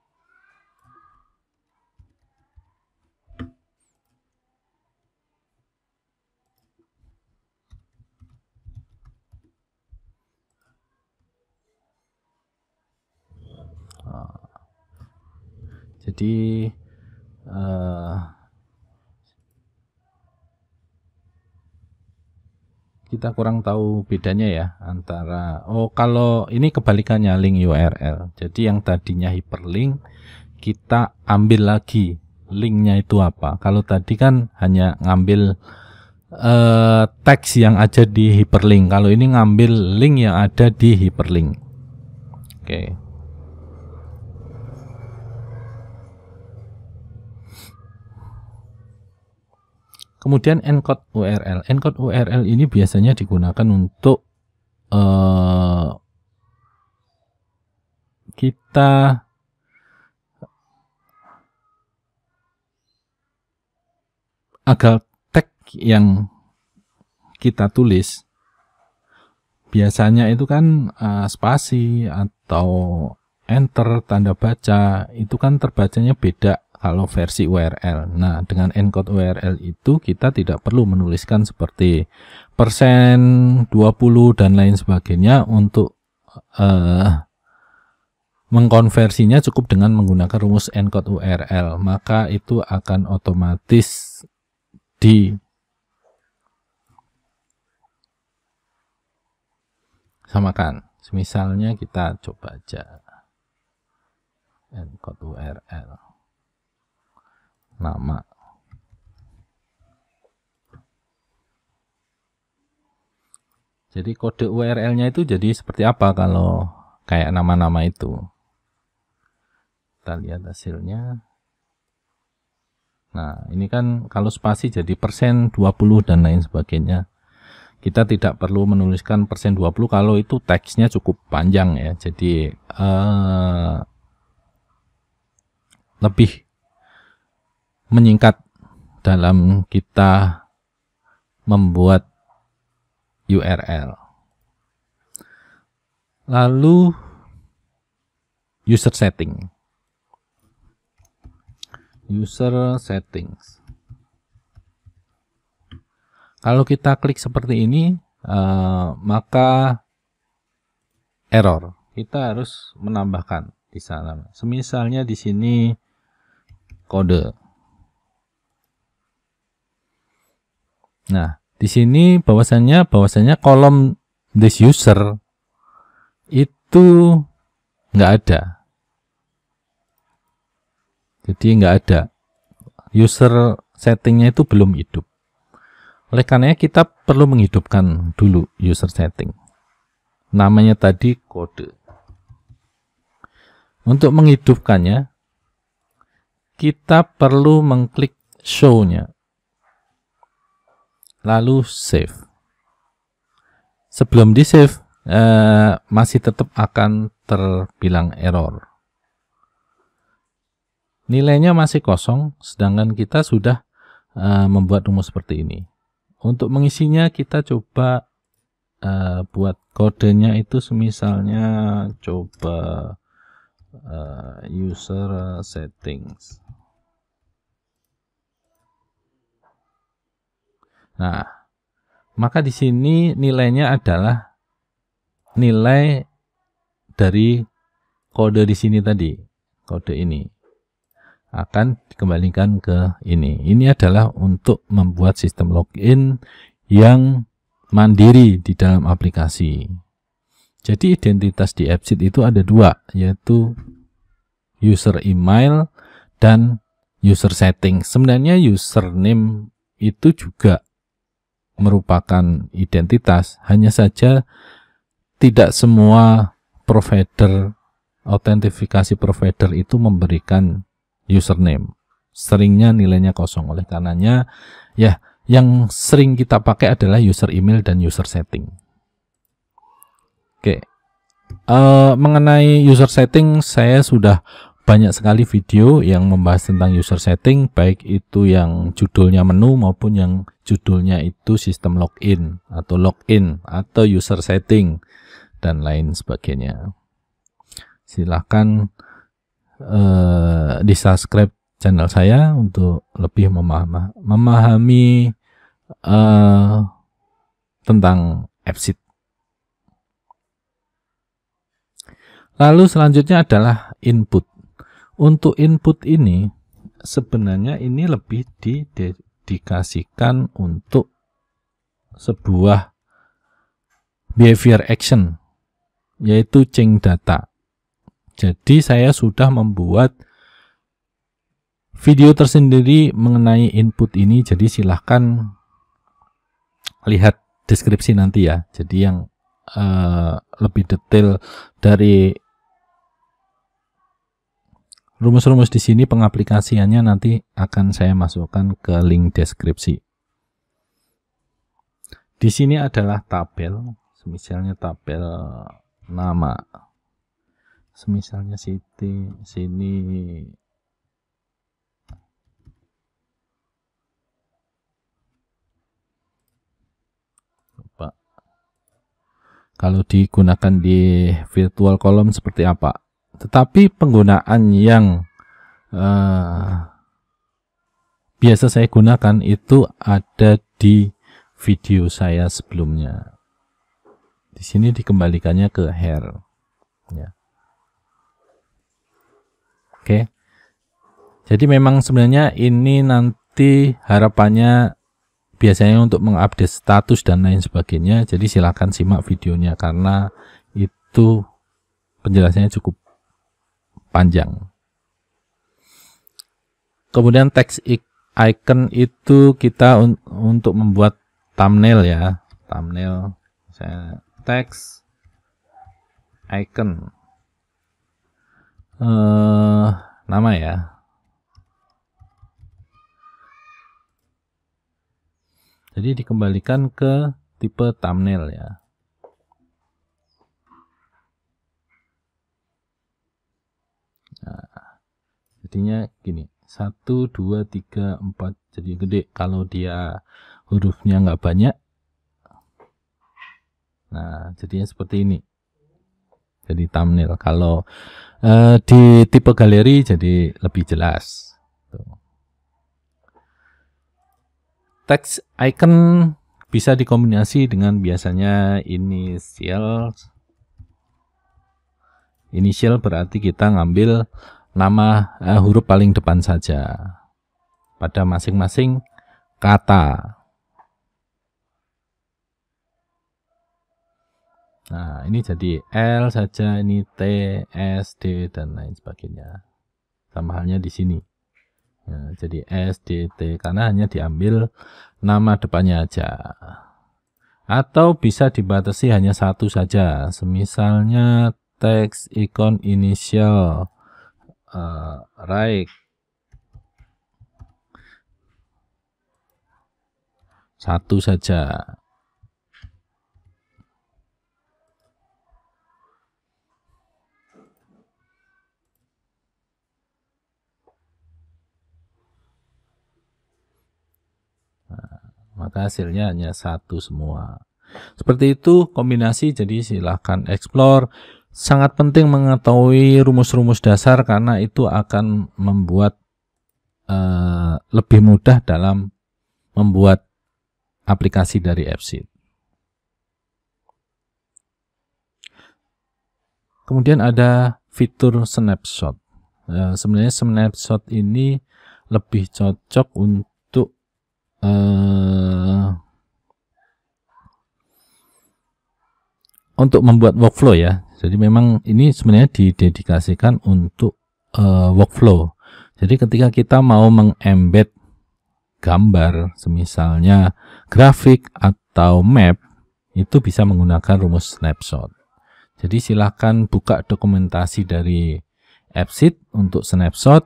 Jadi kita kurang tahu bedanya ya antara, kalau ini kebalikannya link URL. Jadi yang tadinya hyperlink kita ambil lagi linknya itu apa. Kalau tadi kan hanya ngambil teks yang ada di hyperlink. Kalau ini ngambil link yang ada di hyperlink. Oke. Kemudian encode URL. Encode URL ini biasanya digunakan untuk kita agar teks yang kita tulis biasanya itu kan spasi atau enter tanda baca itu kan terbacanya beda kalau versi URL. Nah, dengan encode URL itu kita tidak perlu menuliskan seperti %, 20 dan lain sebagainya untuk mengkonversinya cukup dengan menggunakan rumus encode URL. Maka itu akan otomatis disamakan. Misalnya kita coba aja encode URL. Nama. Jadi kode URL-nya itu jadi seperti apa kalau kayak nama-nama itu. Kita lihat hasilnya. Nah, ini kan kalau spasi jadi persen 20 dan lain sebagainya. Kita tidak perlu menuliskan persen 20 kalau itu teksnya cukup panjang ya. Jadi lebih menyingkat dalam kita membuat URL. Lalu user setting. User settings. Kalau kita klik seperti ini, maka error. Kita harus menambahkan di sana. Semisalnya di sini kode. Nah, di sini bahwasannya kolom this user itu nggak ada. Jadi nggak ada. User settingnya itu belum hidup. Oleh karenanya kita perlu menghidupkan dulu user setting. Namanya tadi kode. Untuk menghidupkannya, kita perlu mengklik show-nya. Lalu save. Sebelum di save, masih tetap akan terbilang error. Nilainya masih kosong, sedangkan kita sudah membuat rumus seperti ini. Untuk mengisinya kita coba buat kodenya itu semisalnya coba user settings. Nah, maka di sini nilainya adalah nilai dari kode di sini tadi, kode ini akan dikembalikan ke ini. Ini adalah untuk membuat sistem login yang mandiri di dalam aplikasi. Jadi identitas di AppSheet itu ada dua, yaitu user email dan user setting. Sebenarnya username itu juga merupakan identitas, hanya saja tidak semua provider, autentifikasi provider itu memberikan username. Seringnya nilainya kosong. Oleh karenanya ya yang sering kita pakai adalah user email dan user setting. Oke. Mengenai user setting saya sudah banyak sekali video yang membahas tentang user setting, baik itu yang judulnya menu maupun yang judulnya itu sistem login atau user setting dan lain sebagainya. Silahkan di subscribe channel saya untuk lebih memahami tentang AppSheet. Lalu selanjutnya adalah input. Untuk input ini sebenarnya ini lebih didedikasikan untuk sebuah behavior action, yaitu change data. Jadi saya sudah membuat video tersendiri mengenai input ini, jadi silahkan lihat deskripsi nanti ya. Jadi yang lebih detail dari rumus-rumus di sini pengaplikasiannya nanti akan saya masukkan ke link deskripsi. Di sini adalah tabel, misalnya tabel nama. Misalnya sini coba kalau digunakan di virtual column seperti apa. Tetapi penggunaan yang biasa saya gunakan itu ada di video saya sebelumnya. Di sini dikembalikannya ke here ya. Oke. Jadi memang sebenarnya ini nanti harapannya biasanya untuk mengupdate status dan lain sebagainya. Jadi silakan simak videonya karena itu penjelasannya cukup panjang. Kemudian text icon itu kita untuk membuat thumbnail ya. Thumbnail saya text icon. nama ya. Jadi dikembalikan ke tipe thumbnail ya. Nah, jadinya gini, 1, 2, 3, 4 jadi gede. Kalau dia hurufnya nggak banyak, nah jadinya seperti ini. Jadi thumbnail. Kalau di tipe galeri jadi lebih jelas. Tuh. Teks icon bisa dikombinasi dengan biasanya initial. Initial berarti kita ngambil nama huruf paling depan saja pada masing-masing kata. Nah, ini jadi L saja, ini T, S, D, dan lain sebagainya. Sama halnya di sini. Ya, jadi S, D, T, karena hanya diambil nama depannya aja. Atau bisa dibatasi hanya satu saja. Semisalnya teks ikon inisial right. Satu saja. Maka hasilnya hanya satu semua. Seperti itu kombinasi, jadi silahkan explore. Sangat penting mengetahui rumus-rumus dasar karena itu akan membuat lebih mudah dalam membuat aplikasi dari AppSheet. Kemudian ada fitur snapshot. Sebenarnya snapshot ini lebih cocok untuk membuat workflow ya. Jadi memang ini sebenarnya didedikasikan untuk workflow. Jadi ketika kita mau mengembed gambar, semisalnya grafik atau map, itu bisa menggunakan rumus snapshot. Jadi silahkan buka dokumentasi dari AppSheet untuk snapshot.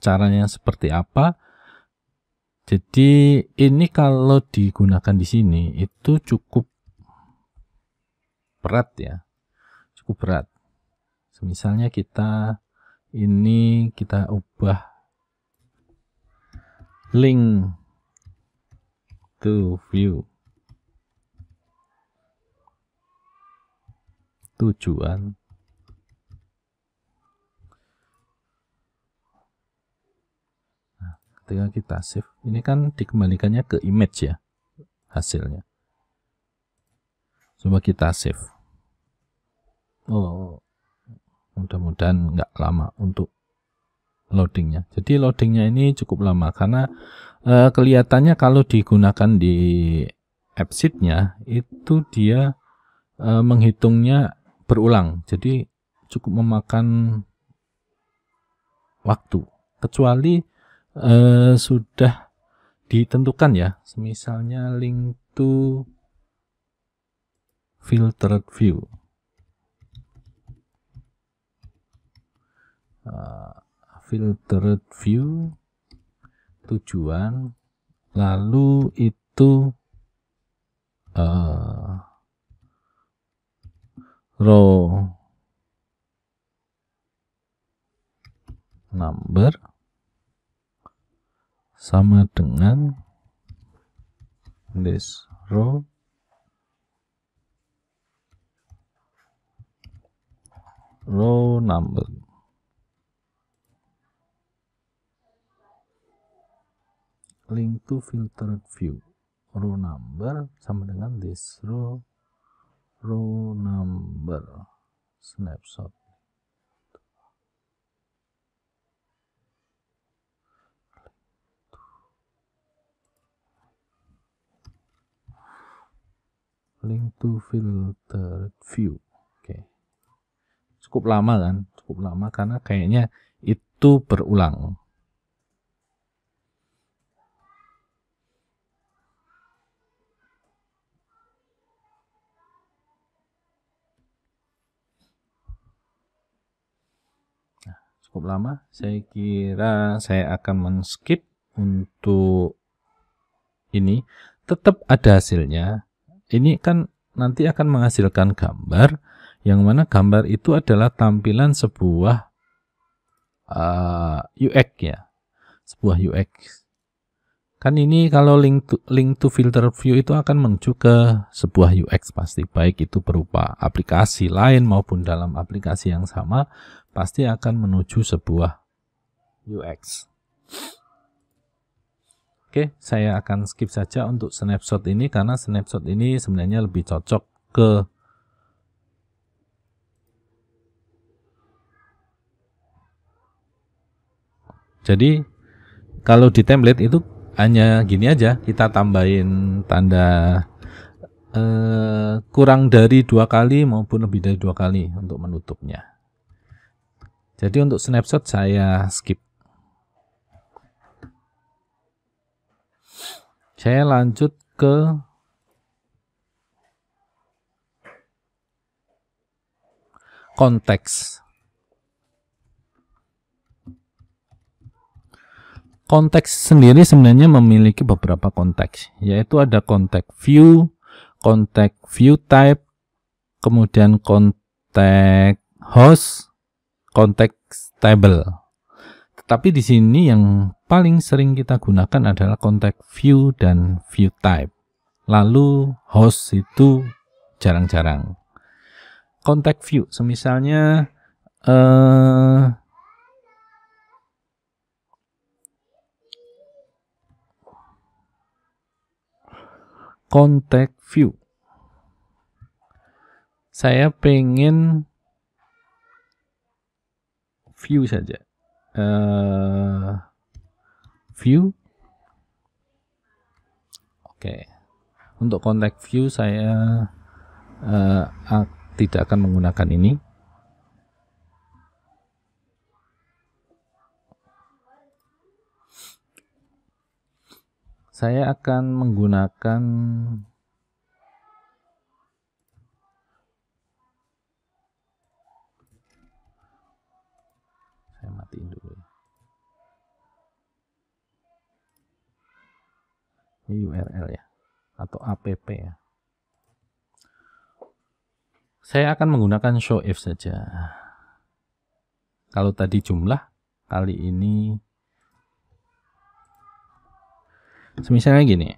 Caranya seperti apa? Jadi ini kalau digunakan di sini itu cukup berat ya, cukup berat. Misalnya kita ubah link to view tujuan. Nah, ketika kita save, ini kan dikembalikannya ke image ya hasilnya. Coba kita save. Oh, mudah-mudahan nggak lama untuk loadingnya. Jadi loadingnya ini cukup lama karena kelihatannya kalau digunakan di AppSheet-nya itu dia menghitungnya berulang. Jadi cukup memakan waktu. Kecuali sudah ditentukan ya, misalnya link to filtered view. Filtered view tujuan, lalu itu row number sama dengan this row number. Link to filtered view, row number sama dengan this row number snapshot. Link to filtered view. Oke. Cukup lama kan? Cukup lama karena kayaknya itu berulang. cukup lama. Saya kira saya akan men-skip untuk ini. Tetap ada hasilnya. Ini kan nanti akan menghasilkan gambar, yang mana gambar itu adalah tampilan sebuah UX ya, sebuah UX. Kan ini kalau link to filter view itu akan menuju ke sebuah UX pasti, baik itu berupa aplikasi lain maupun dalam aplikasi yang sama, pasti akan menuju sebuah UX. Oke, saya akan skip saja untuk snapshot ini karena snapshot ini sebenarnya lebih cocok ke jadi kalau di template itu hanya gini aja, kita tambahin tanda kurang dari 2 kali maupun lebih dari 2 kali untuk menutupnya. Jadi untuk snapshot saya skip. Saya lanjut ke konteks. Konteks sendiri sebenarnya memiliki beberapa konteks, yaitu ada konteks view, konteks view type, kemudian konteks host, konteks table. Tetapi di sini yang paling sering kita gunakan adalah konteks view dan view type. Lalu host itu jarang-jarang. Konteks view, semisalnya konteks view. Saya pengen view saja. View. Oke. Untuk konteks view saya tidak akan menggunakan ini. Saya akan menggunakan saya matiin dulu. Ini URL ya, atau app ya. Saya akan menggunakan show if saja. Kalau tadi jumlah, kali ini misalnya gini.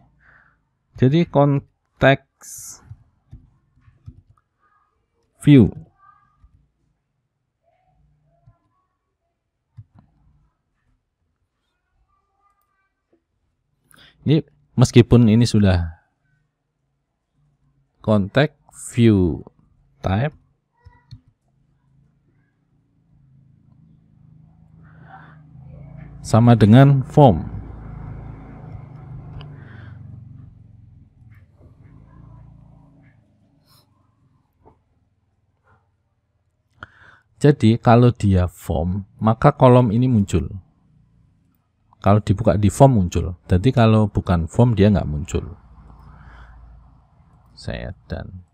Jadi konteks view ini, meskipun ini sudah konteks view type, sama dengan form. Jadi kalau dia form, maka kolom ini muncul. Kalau dibuka di form muncul. Jadi kalau bukan form dia nggak muncul. Saya dan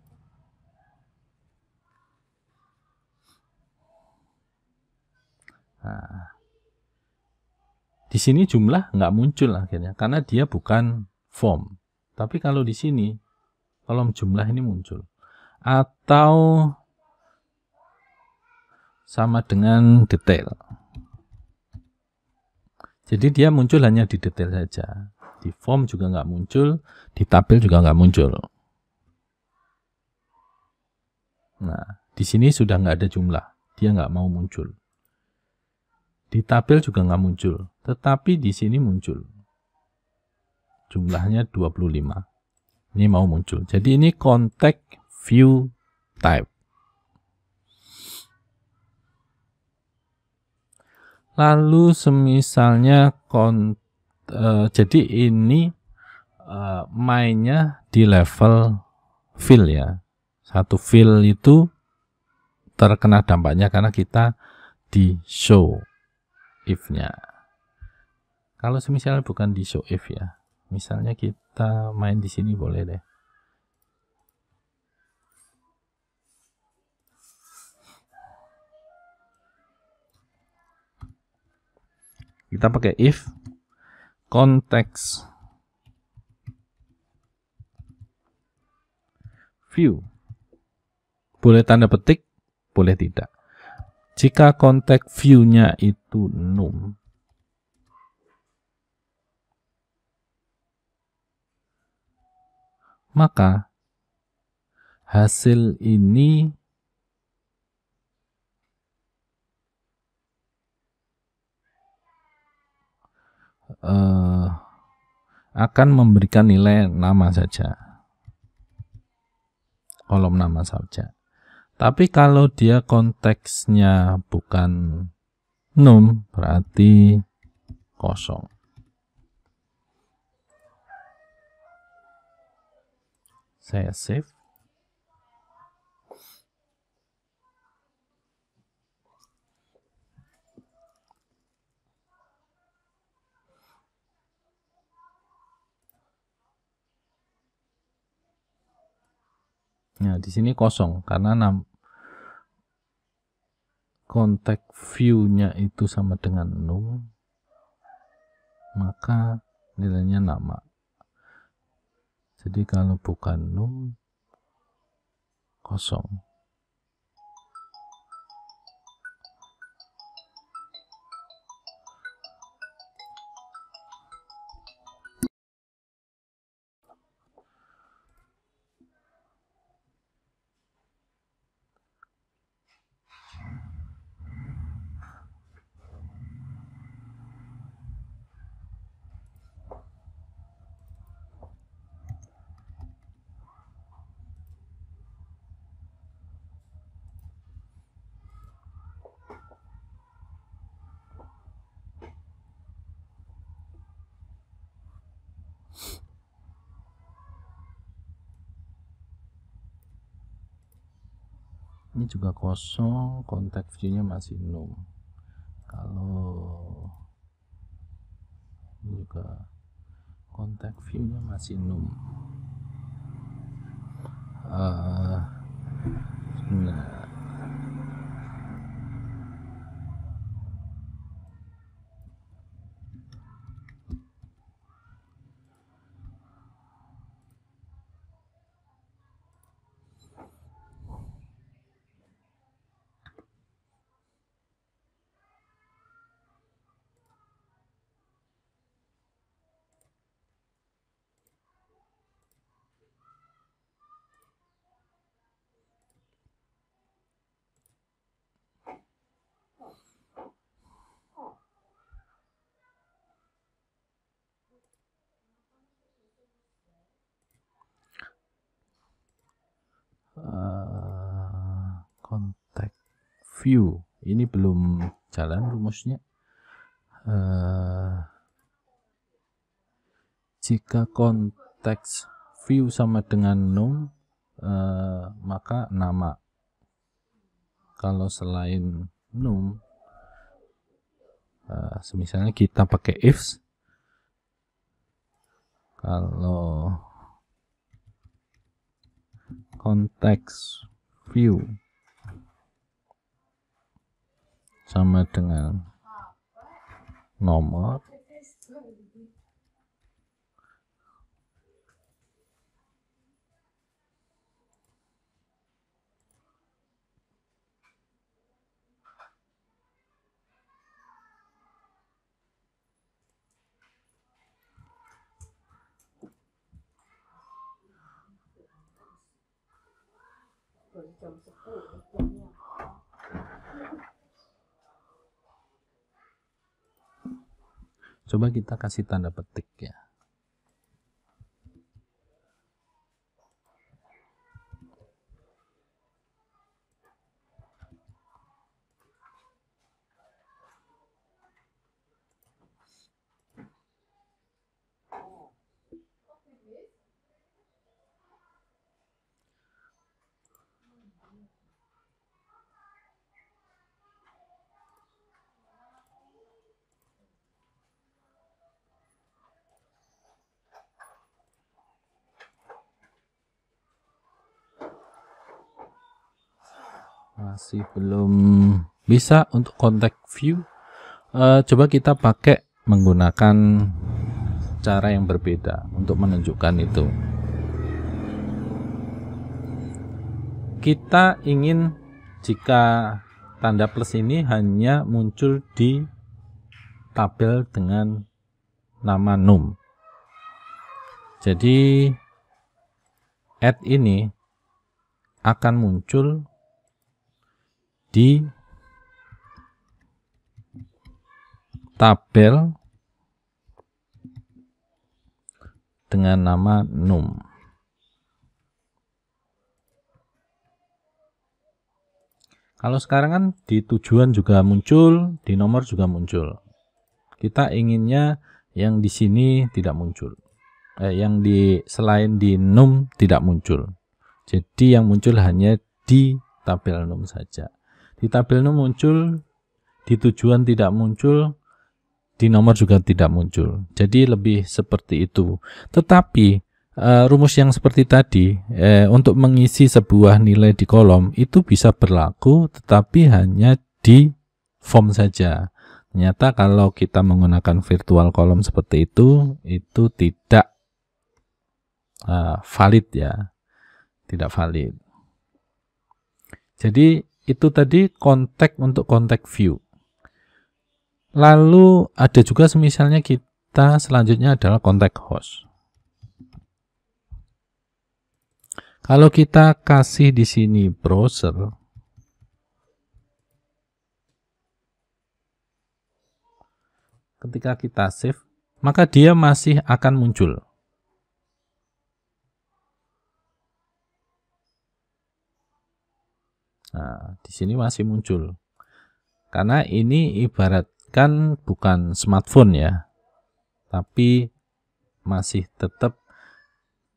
di sini jumlah nggak muncul akhirnya karena dia bukan form. Tapi kalau di sini kolom jumlah ini muncul. Atau sama dengan detail. Jadi dia muncul hanya di detail saja. Di form juga nggak muncul, di tabel juga nggak muncul. Nah, di sini sudah nggak ada jumlah, dia nggak mau muncul. Di tabel juga nggak muncul, tetapi di sini muncul. Jumlahnya 25. Ini mau muncul. Jadi ini konteks view type. Lalu semisalnya jadi ini mainnya di level fill ya. Satu fill itu terkena dampaknya karena kita di show if-nya. Kalau semisalnya bukan di show if ya, misalnya kita main di sini boleh deh. Kita pakai if context view. Boleh tanda petik, boleh tidak. Jika context view-nya itu num, maka hasil ini akan memberikan nilai nama saja, kolom nama saja. Tapi kalau dia konteksnya bukan num, berarti kosong. Saya save. Nah, di sini kosong karena context view-nya itu sama dengan num, maka nilainya nama. Jadi kalau bukan num, kosong. Ini juga kosong, context view-nya masih num. Kalau ini juga context view-nya masih num. Nah, context view ini belum jalan rumusnya. Jika konteks view sama dengan num, maka nama. Kalau selain num, misalnya kita pakai ifs, kalau konteks view sama dengan nomor, coba kita kasih tanda petik ya. Masih belum bisa untuk context view. Coba kita pakai menggunakan cara yang berbeda untuk menunjukkan itu. Kita ingin jika tanda plus ini hanya muncul di tabel dengan nama num. Jadi add ini akan muncul di tabel dengan nama num. Kalau sekarang kan di tujuan juga muncul, di nomor juga muncul. Kita inginnya yang di sini tidak muncul. Yang di selain di num tidak muncul. Jadi yang muncul hanya di tabel num saja. Di tabel num muncul, di tujuan tidak muncul, di nomor juga tidak muncul. Jadi lebih seperti itu. Tetapi rumus yang seperti tadi untuk mengisi sebuah nilai di kolom itu bisa berlaku, tetapi hanya di form saja. Ternyata kalau kita menggunakan virtual column seperti itu tidak valid ya, tidak valid. Jadi itu tadi kontak untuk kontak view. Lalu ada juga misalnya kita selanjutnya adalah kontak host. Kalau kita kasih di sini browser, ketika kita save, maka dia masih akan muncul. Nah, di sini masih muncul. Karena ini ibaratkan bukan smartphone ya, tapi masih tetap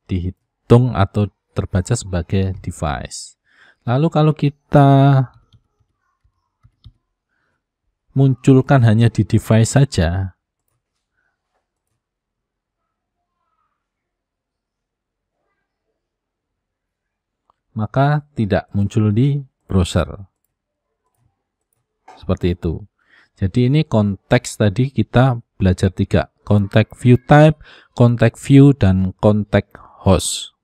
dihitung atau terbaca sebagai device. Lalu kalau kita munculkan hanya di device saja, maka tidak muncul di browser. Seperti itu. Jadi ini konteks tadi kita belajar 3. Contact view type, contact view, dan contact host.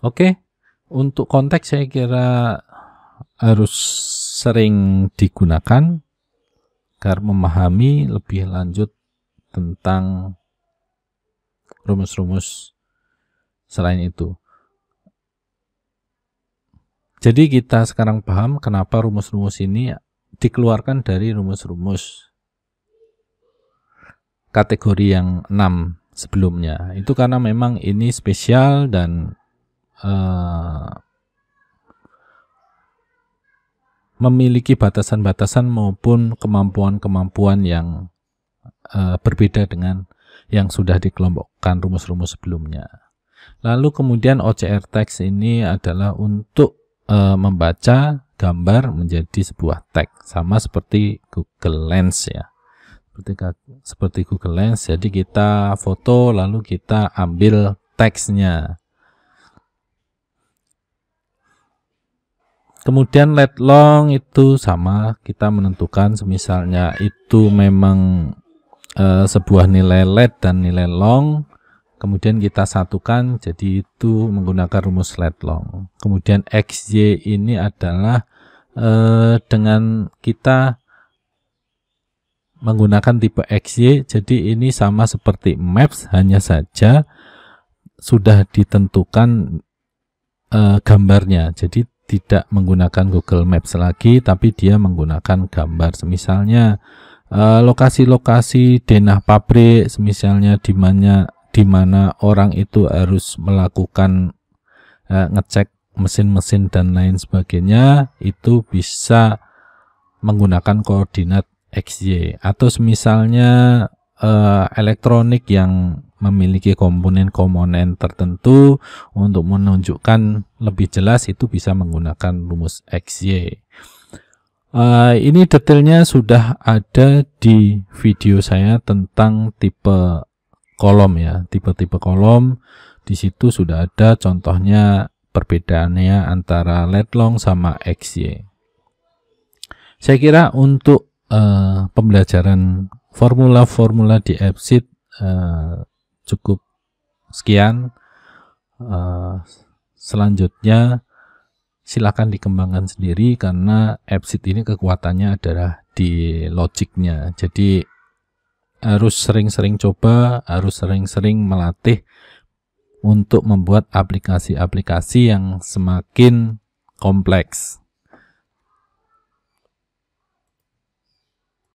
Oke, untuk konteks saya kira harus sering digunakan agar memahami lebih lanjut tentang rumus-rumus selain itu. Jadi kita sekarang paham kenapa rumus-rumus ini dikeluarkan dari rumus-rumus kategori yang 6 sebelumnya. Itu karena memang ini spesial dan memiliki batasan-batasan maupun kemampuan-kemampuan yang berbeda dengan yang sudah dikelompokkan rumus-rumus sebelumnya. Lalu kemudian OCR text ini adalah untuk membaca gambar menjadi sebuah teks, sama seperti Google Lens ya. Seperti Google Lens, jadi kita foto lalu kita ambil teksnya. Kemudian let long itu sama, kita menentukan misalnya itu memang sebuah nilai let dan nilai long, kemudian kita satukan jadi itu menggunakan rumus let long. Kemudian XY ini adalah dengan kita menggunakan tipe XY, jadi ini sama seperti maps, hanya saja sudah ditentukan gambarnya, jadi tidak menggunakan Google Maps lagi, tapi dia menggunakan gambar. Misalnya lokasi-lokasi denah pabrik, misalnya di mana orang itu harus melakukan ngecek mesin-mesin dan lain sebagainya, itu bisa menggunakan koordinat XY. Atau misalnya elektronik yang memiliki komponen-komponen tertentu, untuk menunjukkan lebih jelas itu bisa menggunakan rumus XY. Ini detailnya sudah ada di video saya tentang tipe kolom ya, tipe-tipe kolom. Di situ sudah ada contohnya perbedaannya antara let long sama XY. Saya kira untuk pembelajaran formula-formula di AppSheet cukup sekian. Selanjutnya silakan dikembangkan sendiri, karena AppSheet ini kekuatannya adalah di logiknya. Jadi harus sering-sering coba, harus sering-sering melatih untuk membuat aplikasi-aplikasi yang semakin kompleks.